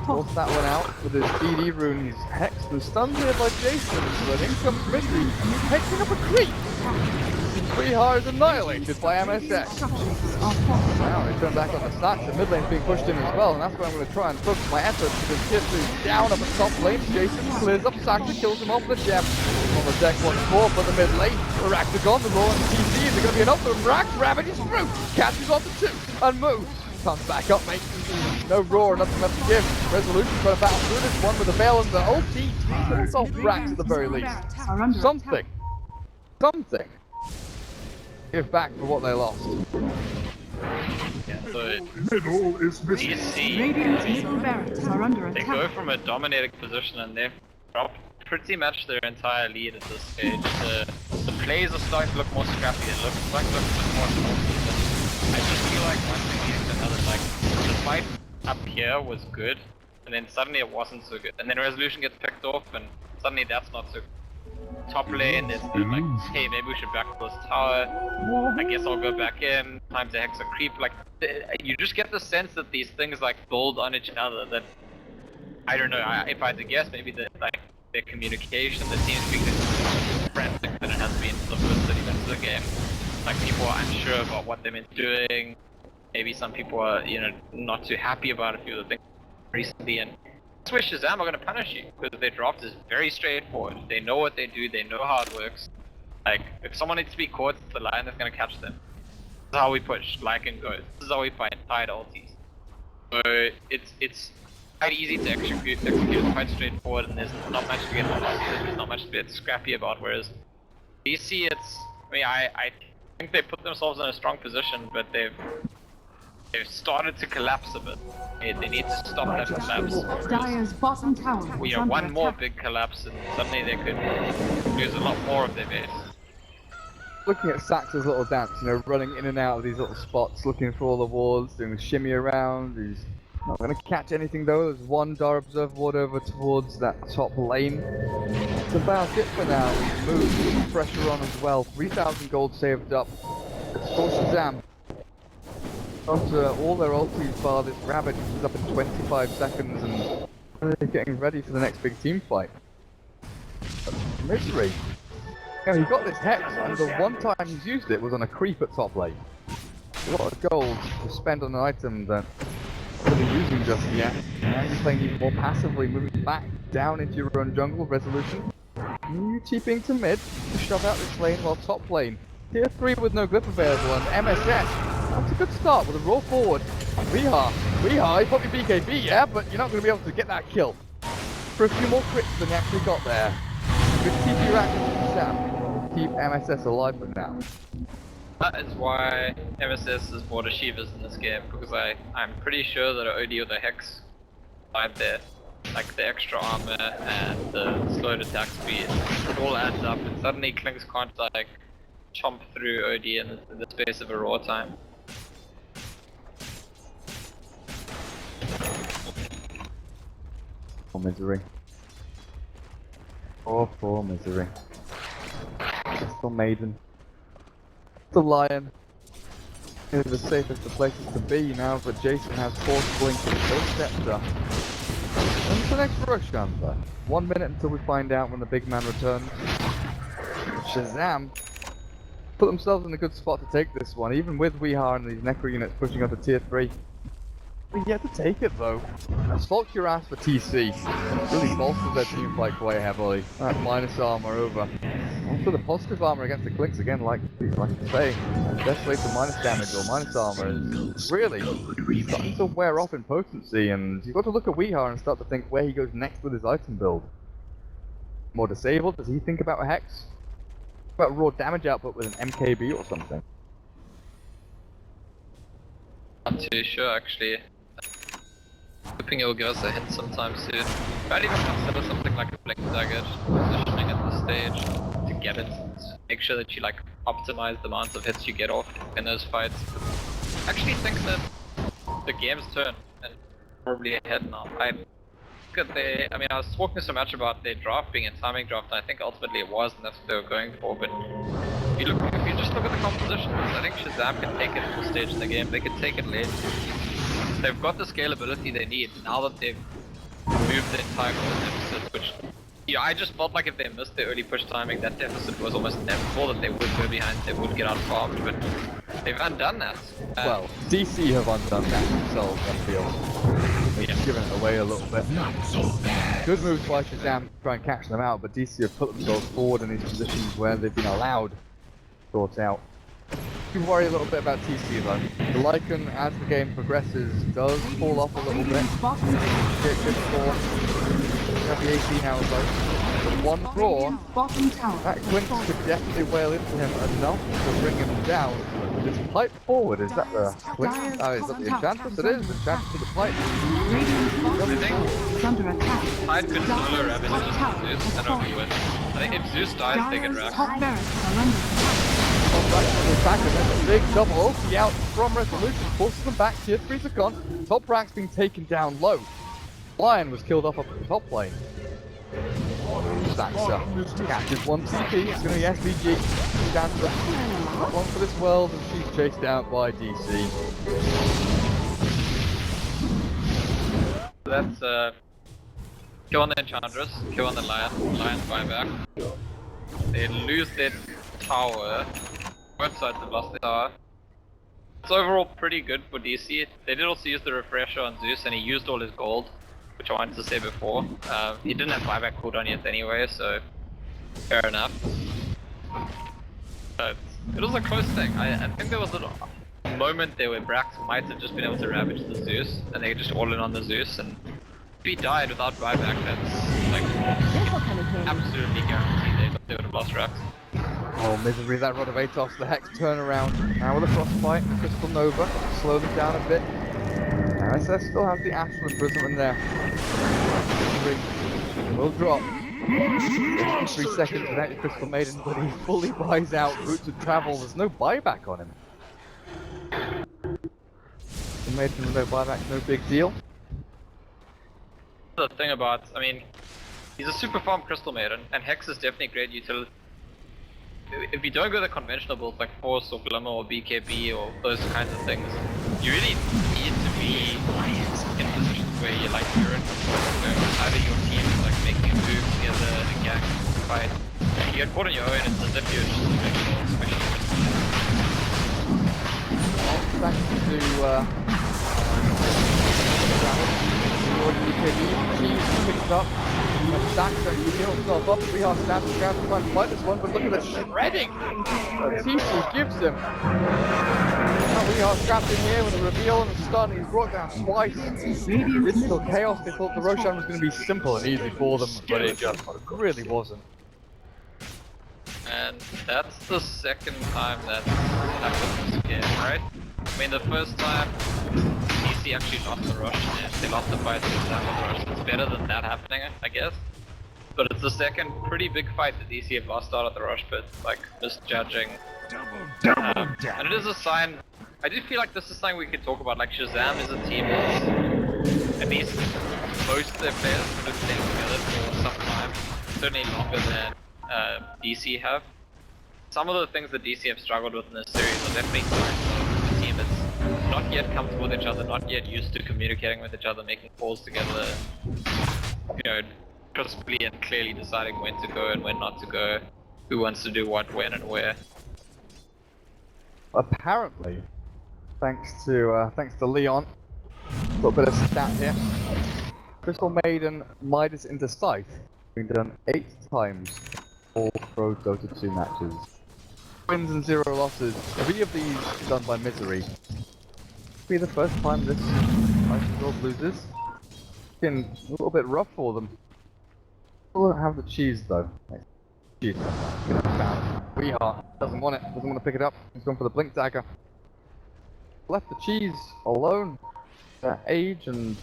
Force that one out with his DD runes hexed and stunned here by Jason. But in comes Misery, hexing up a creep. Weehar is annihilated by MSX. Now they turn back on the stacks, the mid lane's being pushed in as well, and that's where I'm going to try and focus my efforts, because Kitsu's down up at top lane. Jason clears up Saxa, kills him off the gem. On the deck once more for the mid lane. The Racks are gone, the Raw and the TC, is there going to be enough for Racks? Ravages through, catches on to 2, and moves. Comes back up, mate. No Raw, nothing left to give. Resolution trying to battle through this one with the Veil and the ulti. Kills off Racks at the very least. Something. Give back for what they lost. Yeah, so Middle is missing. They go from a dominating position and they've dropped pretty much their entire lead at this stage. The plays are starting to look more scrappy, it looks like a bit more confident. I just feel like one thing leads to another. Like, the fight up here was good, and then suddenly it wasn't so good. And then Resolution gets picked off, and suddenly that's not so good. top lane, there's like, hey, maybe we should back this tower. I guess I'll go back in. Times the Hex are creep. Like, you just get the sense that these things like build on each other. That I don't know. If I had to guess, maybe like their communication, the team speak more frantic than it has been for the first 30 minutes of the game. Like people are unsure about what they've been doing. Maybe some people are, not too happy about a few of the things recently, and that's where Shazam are going to punish you, because their draft is very straightforward. They know what they do, they know how it works. Like, if someone needs to be caught, it's the line that's going to catch them. This is how we push, like and go. This is how we fight tied ultis. So, it's quite easy to execute, it's quite straightforward, and there's not much to get lost, there's not much to get scrappy about, whereas DC, I think they put themselves in a strong position, but they've started to collapse a bit. They need to stop that collapse. Dire's bottom tower. One more big collapse and suddenly they could lose a lot more of their base. Looking at Sax's little dance, running in and out of these little spots, looking for all the wards, doing a shimmy around. He's not going to catch anything though. There's one Dar Observer ward over towards that top lane. That's about it for now. Move, pressure on as well. 3,000 gold saved up. It's for Shazam. Onto all their ultis bar this Ravage, which is up in 25 seconds, and they're getting ready for the next big team fight. Misery. He got this Hex, and the one time he's used it was on a creep at top lane. A lot of gold to spend on an item that he's not really using just yet. Now you're playing even more passively, moving back down into your own jungle. Resolution. You TPing to mid to shove out this lane while top lane. Tier 3 with no glyph available, and MSS. That's a good start with a roll forward. Weehar, you put your BKB, yeah, but you're not going to be able to get that kill. For a few more crits than you actually got there. Good TP reaction from Sam. Keep MSS alive for now. That is why MSS has bought Ashivas in this game, because I'm pretty sure that an OD with a Hex side there, like the extra armor and the slowed attack speed, it all adds up, and suddenly Klinks can't like chomp through OD in the space of a raw time. Poor Misery. Poor Misery. Still Maiden. Still Lion. These are the safest of places to be now that Jason has Force Blink and no Scepter. When's the next rush, Amber? 1 minute until we find out when the big man returns. Shazam put themselves in a good spot to take this one, even with Weehar and these Necro units pushing up to tier 3. But yet to take it though. Assault your ass for TC. Really bolsters their team fight quite heavily. That minus armor over. Also the positive armor against the Klinks again, like I'm saying. Desolator minus damage or minus armor is really starting to wear off in potency, and you've got to look at Weehar and start to think where he goes next with his item build. More disabled? Does he think about a Hex? About raw damage output with an MKB or something? Not too sure actually. Hoping it'll give us a hint sometime soon. I'd even consider something like a Blink Dagger, positioning at the stage to get it. Make sure that you like optimize the amount of hits you get off in those fights. I actually think that the game's turn and probably ahead now. I was talking so much about their draft being a timing draft, and I think ultimately it was, and that's what they were going for, but if you just look at the composition, I think Shazam can take it at this stage in the game. They can take it late. They've got the scalability they need now that they've moved the entire gold deficit, which I just felt like if they missed their early push timing, that deficit was almost inevitable, that they would go behind, they would get outfarmed, but they've undone that. Well, DC have undone that themselves, I feel. They've given it away a little bit. Good moves by Shazam to try and catch them out, but DC have put themselves forward in these positions where they've been allowed to sort out. You worry a little bit about TC though. The Lycan, as the game progresses, does fall off a little bit. Get good score. Have the 18 hours though. But one draw, that Quince could definitely wail into him enough to bring him down. With his pipe forward, is that the Quince? Oh, is that the Enchantress? It is, Enchantress with the pipe. I could solo Ravage just Zeus, and I'll be with. I think if Zeus dies, they get wrecked. Back and then a big double ulti out from Resolution, forces them back. Tier 3's are gone. Top rank's being taken down low. Lion was killed off at the top lane. Saxa catches one TP, it's going to be SVG. She down to the one for this world, and she's chased out by DC. That's kill on the Enchantress, kill on the Lion, Lion's buyback. They lose their tower. Both sides have lost their tower. It's overall pretty good for DC. They did also use the refresher on Zeus, and he used all his gold, which I wanted to say before. He didn't have buyback cooldown yet anyway, so fair enough. But it was a close thing. I think there was a moment there where Brax might have just been able to ravage the Zeus, and they just all in on the Zeus, and if he died without buyback, that's like absolutely guaranteed they would have lost Brax. Oh, Misery, that Rod of Atos, the Hex turnaround. Now with a Frostbite, Crystal Nova, slow them down a bit. Now SS still has the Astral Imprisonment there. Misery will drop. 3 seconds without your Crystal Maiden, but he fully buys out routes of travel. There's no buyback on him. The Maiden with no buyback, no big deal. The thing about, I mean, he's a super farm Crystal Maiden, and Hex is definitely great utility. If you don't go the conventional builds like Force or Glimmer or BKB or those kinds of things, you really need to be in a position where you're like you're in control. Either your team is like making a move together, a gang fight. If you get caught on your own, it's as if you're just making a special. Well, thanks to BKB, Cheese picked up. Stacks and he heals himself up. We are standing around to try and fight this one, but look at the shredding that Tishu gives him. Now we are trapped in here with a reveal and a stun. He's brought down twice. Digital Chaos, they thought the Roshan was going to be simple and easy for them, but it just really wasn't. And that's the second time that's happened in this game, right? I mean, the first time DC actually lost the rush, and they lost the fight to the rush. It's better than that happening, I guess. But it's the second pretty big fight that DC have lost out at the rush pit, like misjudging. And it is a sign. I do feel like this is something we could talk about. Like Shazam is a team that at least most of their players have been staying together for some time, certainly longer than DC have. Some of the things that DC have struggled with in this series are definitely signs of a team that's not yet comfortable with each other, not yet used to communicating with each other, making calls together, you know, crisply and clearly deciding when to go and when not to go, who wants to do what, when and where. Apparently, thanks to Leon, a little bit of stat here. Crystal Maiden Midas into Scythe been done 8 times all pro Dota 2 matches. Wins and 0 losses. 3 of these done by Misery. Be the first time this Ice World loses. Been a little bit rough for them. Still don't have the cheese though. Cheese. We are doesn't want it. Doesn't want to pick it up. He's going for the blink dagger. Left the cheese alone. Age and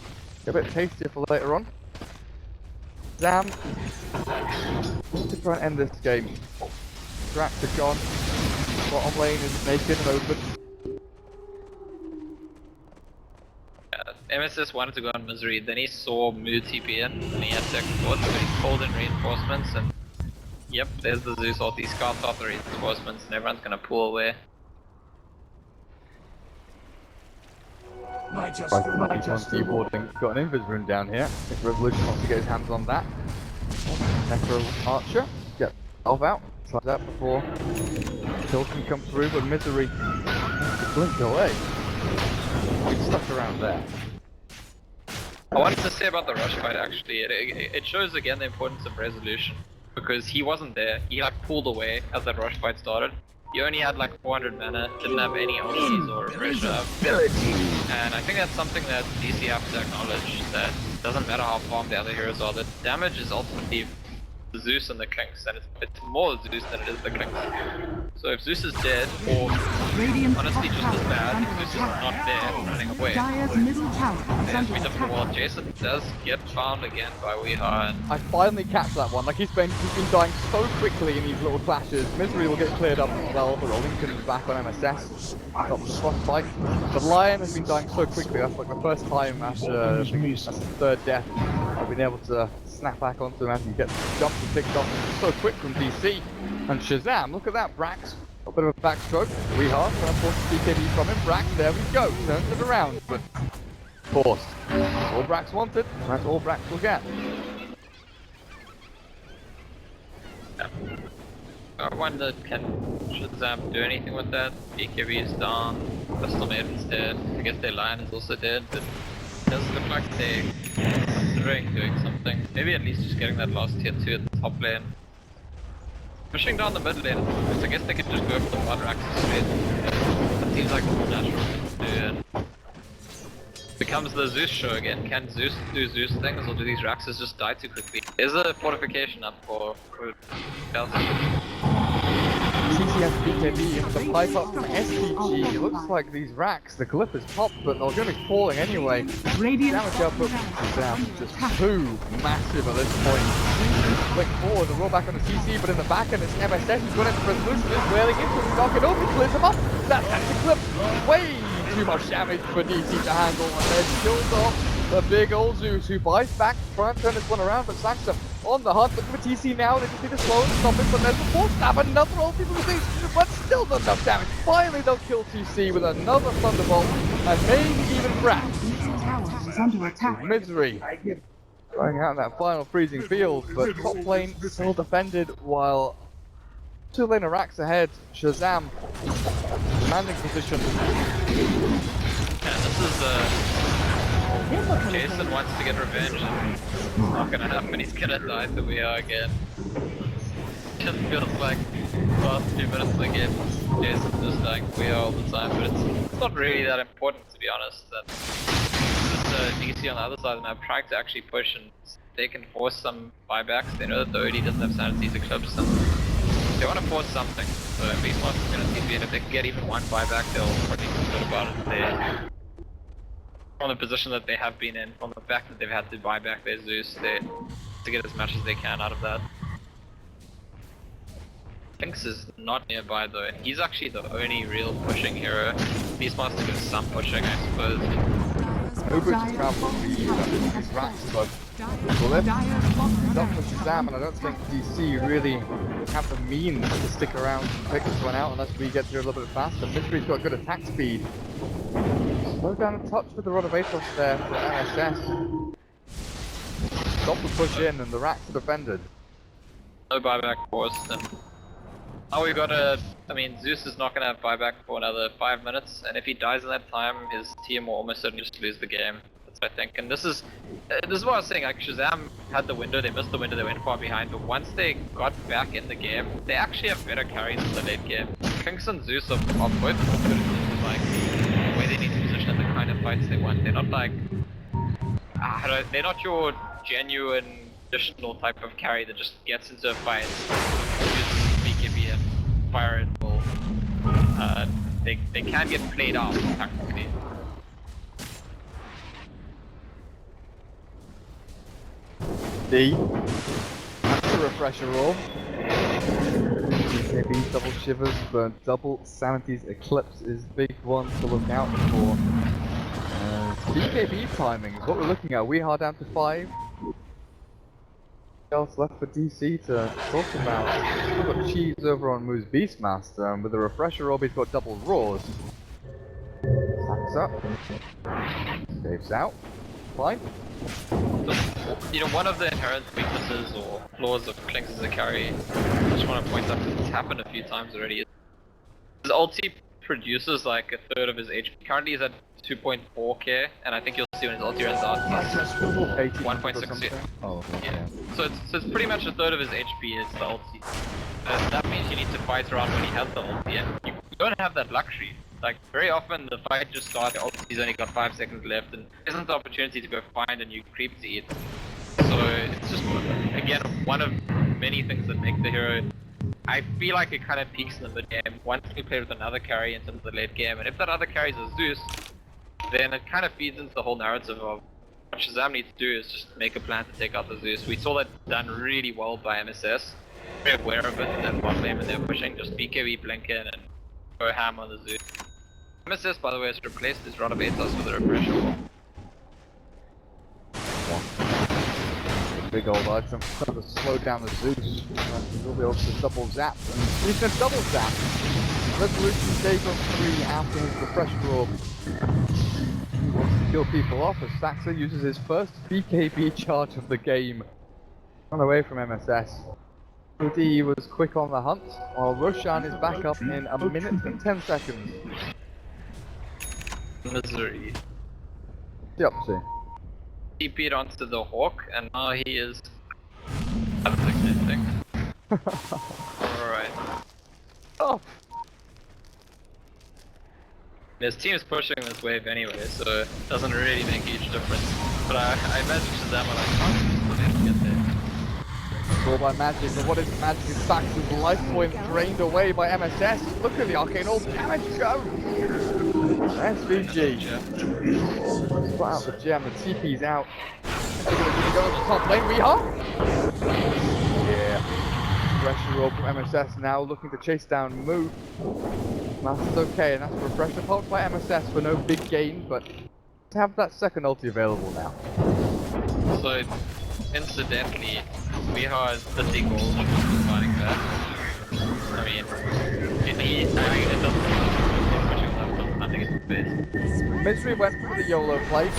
a bit tastier for later on. Zam to try and end this game. Drax are gone. Bottom lane is naked and open. MSS wanted to go on Misery, then he saw Mood TP in, and he had second thoughts, so he called in reinforcements, and yep, there's the Zeus ult. He scouts off the reinforcements, and everyone's gonna pull away. He's on keyboarding. Got an Invis rune down here. If Revolution wants to get his hands on that. Necro Archer. Get Elf out. Slide that before kill can come through, but Misery blinked away. He's stuck around there. I wanted to say about the rush fight actually, it shows again the importance of resolution, because he wasn't there, he like pulled away as that rush fight started. He only had like 400 mana, didn't have any ultis or refresher up. And I think that's something that DC have to acknowledge, that it doesn't matter how farmed the other heroes are, the damage is ultimately the Zeus and the Klinks, and it's more Zeus than it is the Klinks. So if Zeus is dead, or honestly just as bad, if Zeus is not there, running away, as we took the wall, Jason does get found again by Weeha. I finally catch that one. Like he's been dying so quickly in these little clashes. Misery will get cleared up as well, but Lincoln's back on MSS. Got the Frostbite. The Lion has been dying so quickly. That's like the first time after the third death been able to snap back onto him as he gets jumped and picked off so quick from DC. And Shazam, look at that, Brax. A bit of a backstroke, we hard, and of course BKB from him. Brax, there we go, turns it around, but forced. All Brax wanted, that's all Brax will get. I wonder, can Shazam do anything with that? BKB is down, Crystal Maiden's dead, I guess their line is also dead, but it doesn't look like they're considering doing something. Maybe at least just getting that last tier 2 at the top lane. Pushing down the mid lane, I guess they could just go for the water access straight. That seems like the more natural thing to do. And becomes the Zeus show again. Can Zeus do Zeus things, or do these Raxes just die too quickly? Is a fortification up for Chelsea? CCS BKB into the pipe up from STG. It looks like these racks, the clip is popped, but they're going to be falling anyway. Damage output from Shazam just too massive at this point. Flick forward, the roll back on the CC, but in the back end it's MSS. He's going into resolution, is wailing into him, knocking over, clears him up. That's the clip. Way too much damage for DC to handle, and they've killed off the big old Zeus, who buys back, trying to turn this one around, but Saxon on the hunt, looking for TC now. They just need to slow and stop it, but there's a force stab, another ulti from Zeus, but still not enough damage. Finally they'll kill TC with another Thunderbolt, and maybe even Brax. Is under attack. Misery going out in that final freezing field, but top lane still defended, while 2 lane of racks ahead. Shazam commanding position. Yeah, this is Jason wants to get revenge, and it's not gonna happen. He's gonna die the we are again. Just feels like the last few minutes of the game, Jason's just dying we are all the time, but it's not really that important, to be honest. That just DC on the other side of the map trying to actually push, and they can force some buybacks. They know that the OD doesn't have sanities eclipse, and they want to force something. So esports is gonna TP, and if they can get even one buyback, they'll probably feel good about it. They, from the position that they have been in, from the fact that they've had to buy back their Zeus, to get as much as they can out of that. Finks is not nearby though, and he's actually the only real pushing hero. Beastmaster does some pushing, I suppose. Uber to travel these racks, but well, he's up for Shazam, and I don't think DC really have the means to stick around and pick this one out unless we get here a little bit faster. Mystery's got good attack speed. Slow down a touch with the Rod of Atos there for MSS. Stop the push in, and the racks are defended. No buyback forced, and now we gotta. I mean, Zeus is not gonna have buyback for another 5 minutes, and if he dies in that time, his team will almost certainly just lose the game. That's what I think. And this is what I was saying. Like Shazam had the window, they missed the window, they went far behind. But once they got back in the game, they actually have better carries in the late game. Finks and Zeus are both good in like the way they need to position and the kind of fights they want. They're not like they're not your genuine traditional type of carry that just gets into a fight, uses BKB and fire it full. They can get played out tactically. D. That's a refresher roll. BKB double shivers, but double sanities eclipse is big one to look out for. BKB timing is what we're looking at. We are down to 5. What else left for DC to talk about? We've got Cheese over on Moose Beastmaster, and with the refresher roll, he's got double roars. Stacks up. Saves out. Fine. You know, one of the inherent weaknesses or flaws of Klinks as a carry, I just want to point out because it's happened a few times already. His ulti produces like a third of his HP. Currently he's at 2.4k, and I think you'll see when his ulti runs out, 1.6k. Oh, okay. Yeah. So it's pretty much a third of his HP is the ulti. That means you need to fight around when he has the ulti, and you don't have that luxury. Like, very often the fight just starts, the ulti's only got 5 seconds left, and there isn't the opportunity to go find a new creep to eat. So it's just, again, one of many things that make the hero. I feel like it kind of peaks in the mid game once we play with another carry into the late game, and if that other carry is a Zeus, then it kind of feeds into the whole narrative of what Shazam needs to do is just make a plan to take out the Zeus. We saw that done really well by MSS. Very aware of it, that bot lane when they're pushing, just BKB blink in and go ham on the Zeus. MSS, by the way, has replaced his Rod of Atos with a refresher wall. big old item. Trying to slow down the Zeus. He'll be able to double zap. And he's going to double zap. Resolution take on 3 after his refresher orb. He wants to kill people off as Saxa uses his first BKB charge of the game. Run away from MSS. OD was quick on the hunt, while Roshan is back up in a minute and 10 seconds. Misery. What's he up to? He beat onto the Hawk, and now he is... Alright. Oh! His team is pushing this wave anyway, so it doesn't really make a huge difference. But I imagine Shazam are like, oh, we'll have to get there. All by magic, but what is magic? Is Sax's life point drained away by MSS? Look at the arcane ult damage go! SVG. Spot out the gem, the TP's out. They're gonna go to top lane, we are? Yeah. Pressure roll from MSS now looking to chase down Moo. That's okay, and that's a refresher pulse by MSS for no big gain, but to have that second ulti available now. So, incidentally, Bihar is 30 gold for fighting back. I mean, it doesn't I think it's the best. Misery went for the YOLO play.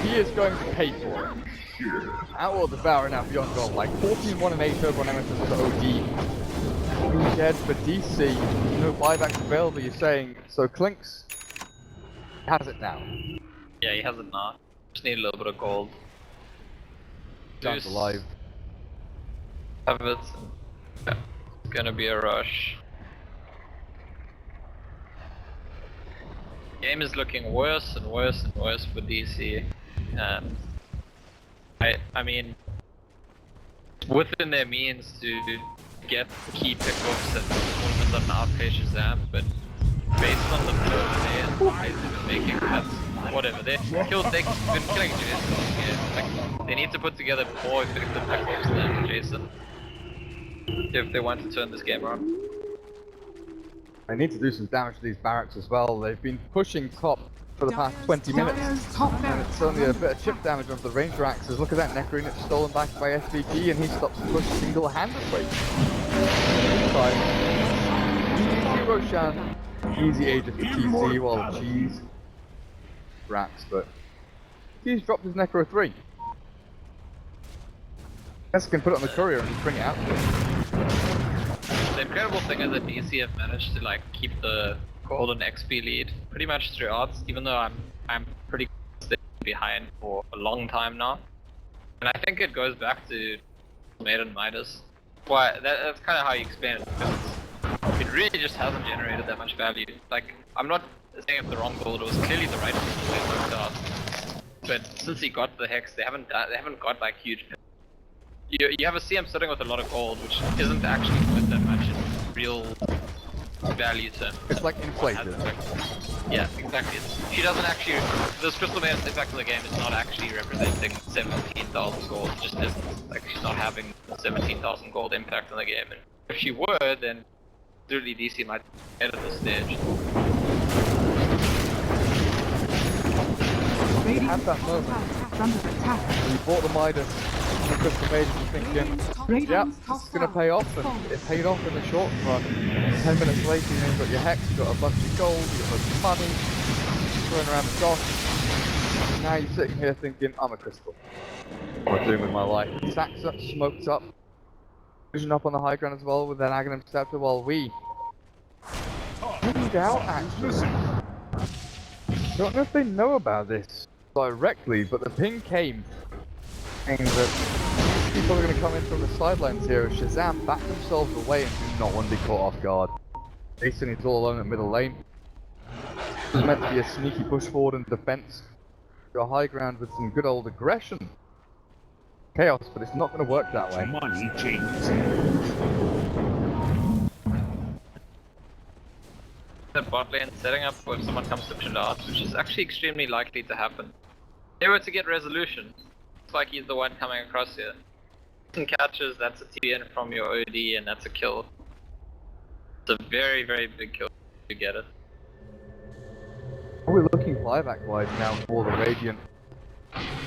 He is going to pay for it. Outlaw Devourer now beyond gold, like 14-1 and 8 over on MSS for OD. Who's dead for DC? No buybacks available, you're saying. So Clinks has it now. Yeah, he has it now. Just need a little bit of gold. Sounds alive. Have it. Yeah. It's gonna be a rush. Game is looking worse and worse and worse for DC. And I mean, within their means to get key pickups and all of a sudden outplay Shazam, but based on the flow they've been making cuts, whatever, they've been killing Jason this game. Like, they need to put together more effective pickups than Jason if they want to turn this game around. They need to do some damage to these barracks as well. They've been pushing top for the past 20 minutes. And it's only a bit of chip damage of the Ranger Axes. Look at that, Necro unit stolen back by SVG, and he stops the push single-handedly. Roshan, easy ages for TC, while Cheese racks, but he's dropped his Necro 3. Guess can put it on the courier and just bring it out. The incredible thing is that DC have managed to like keep the golden XP lead pretty much throughout, even though I'm pretty behind for a long time now. And I think it goes back to Maiden Midas. Why that's kind of how you explain it. It really just hasn't generated that much value. Like, I'm not saying it's the wrong build, it was clearly the right build they worked out. But since he got the Hex, they haven't got like huge. You have a CM sitting with a lot of gold, which isn't actually worth that much in real value terms. It's like inflated. Yeah, exactly. She doesn't actually. This Crystal Maiden's impact on the game is not actually representing 17,000 gold. It just isn't. Like, she's not having 17,000 gold impact on the game. And if she were, then certainly DC might be at this stage. You had that moment. You bought the Midas. The Crystal Maiden thinking, yep, this is going to pay off, and it paid off in the short run. 10 minutes later, you've got your Hex, you've got a bunch of gold, you've got a bunch of money, throwing around the dock, and now you're sitting here thinking, I'm a Crystal. What am I doing with my life? Sacks up, smoked up, vision up on the high ground as well with an Aghanim Scepter, while we moved out actually. Don't know if they know about this directly, but the ping came saying that people are going to come in from the sidelines here as Shazam back themselves away and do not want to be caught off guard. Jason is all alone at middle lane. This is meant to be a sneaky push forward and defense. Go high ground with some good old aggression. Chaos, but it's not going to work that way. Money changes. The bot lane setting up for if someone comes to chill out, which is actually extremely likely to happen. If they were to get resolution, it's like he's the one coming across here. Catches, that's a TN from your OD, and that's a kill. It's a very, very big kill if you get it. Are we looking buyback wise now for the Radiant?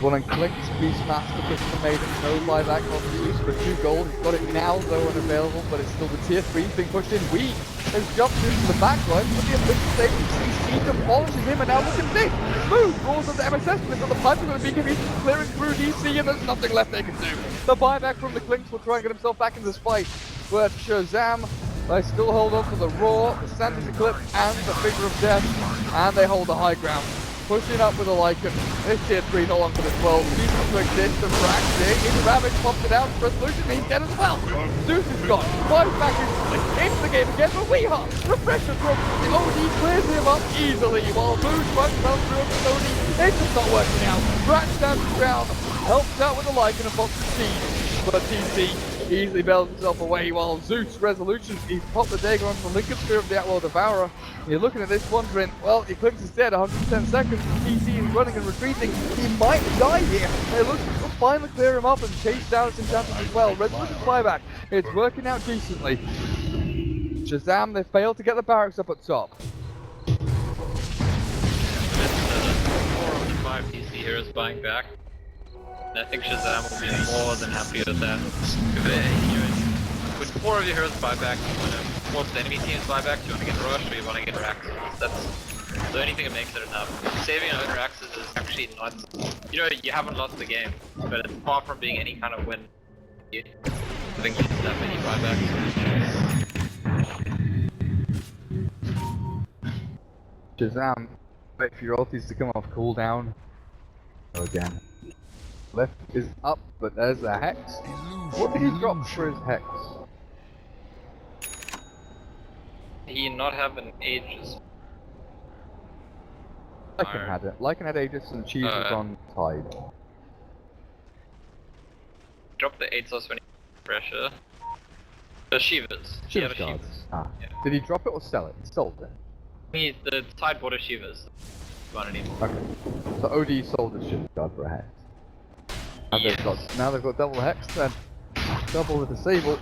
One on Clink's Beastmaster pushing the Maiden, no buyback on the use for 2 gold. He's got it now though unavailable, but it's still the tier 3 being pushed in. Wee has jumped into the back line, but the official stage CC demolishes him, and now look at this! Smooth rolls of the MSS, but it's on the pipe of the BKB clearing through DC, and there's nothing left they can do. The buyback from the Clinks will try and get himself back in this fight, but Shazam, they still hold on to the Roar, the Sandy's Eclipse, and the Finger of Death, and they hold the high ground. Pushing up with a Lycan. This tier 3 no longer for the 12. Decent to exist, the fracturing. In Ravage pops it out for Resolution, he's dead as well. Zeus is gone. Five back into the game again, but Weehaw, refresher from the OD clears him up easily, while Moon runs down through the OD. It's just not working out. Ratch down to the ground, helps out with the Lycan and pops the siege. But TC easily bails himself away, while Zeus Resolution, he's popped the dagger onto the Lincoln Spear of the Outworld Devourer. You're looking at this wondering, well, Eclipse is dead, 110 seconds, TC is running and retreating, he might die here. It looks like we'll finally clear him up and chase down his enchantment as well. Resolution buyback, it's working out decently. Shazam, they failed to get the barracks up at top. It's 4 of the 5 DC heroes buying back. And I think Shazam will be more than happy with that. With 4 of your heroes buy back, you want to force the enemy team's buyback, you want to get rushed or you want to get Raxes. That's the only thing that makes it enough. Saving your own Raxes is actually not, you haven't lost the game, but it's far from being any kind of win. I think you just have many buybacks. Shazam, wait for your ultis to come off cooldown. Go again. Left is up, but there's a Hex. What did he drop for his Hex? He not have an Aegis. Lycan had it. Lycan had Aegis and Cheese was on Tide. Drop the Aegis when he pressure. The Shivas. Shiva's guards. Ah. Yeah. Did he drop it or sell it? He sold it. The Tide bought a Shivas. Okay. So OD sold his Shiva's guard for a Hex. Now they've got double Hex then. Double the Disable.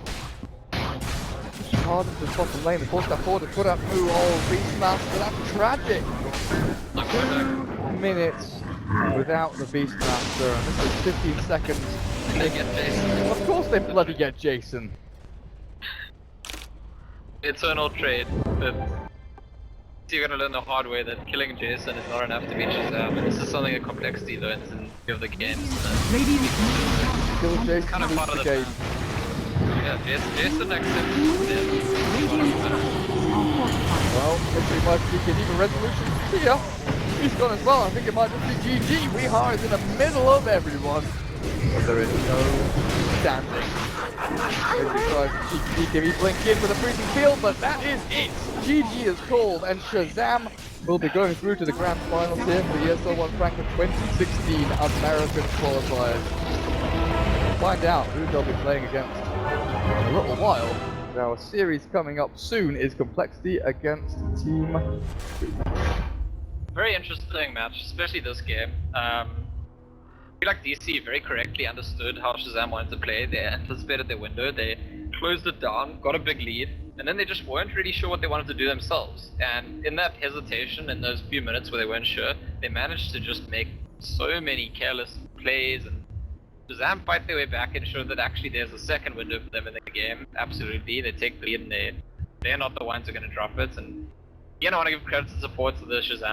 Hard into the bottom lane, they forced that forward to put up Beastmaster, that's tragic! 2 minutes without the Beastmaster, and this is 15 seconds. They get Jason. Of course they bloody get Jason. Eternal trade, but you're gonna learn the hard way that killing Jason is not enough to beat Shazam, and this is something that Complexity learns in of the games. Kill Jason, kind of part of the game. Yeah, Jason accepts death. Well, it might be even Resolution here. He's gone as well. I think it might just be GG. Weehar is in the middle of everyone. But there is no standing. BKB blink in with a freezing field, but that is it. GG is called, and Shazam will be going through to the grand finals here for the ESL One Frankfurt 2016 American Qualifiers. We'll find out who they'll be playing against in a little while. Now, a series coming up soon is Complexity against Team 2. Very interesting match, especially this game. I feel like DC very correctly understood how Shazam wanted to play. They anticipated their window, they closed it down, got a big lead, and then they just weren't really sure what they wanted to do themselves. And in that hesitation, in those few minutes where they weren't sure, they managed to just make so many careless plays, and Shazam fight their way back and show that actually there's a second window for them in the game. Absolutely, they take the lead and they're not the ones who are going to drop it. And again, I want to give credit and support to the Shazam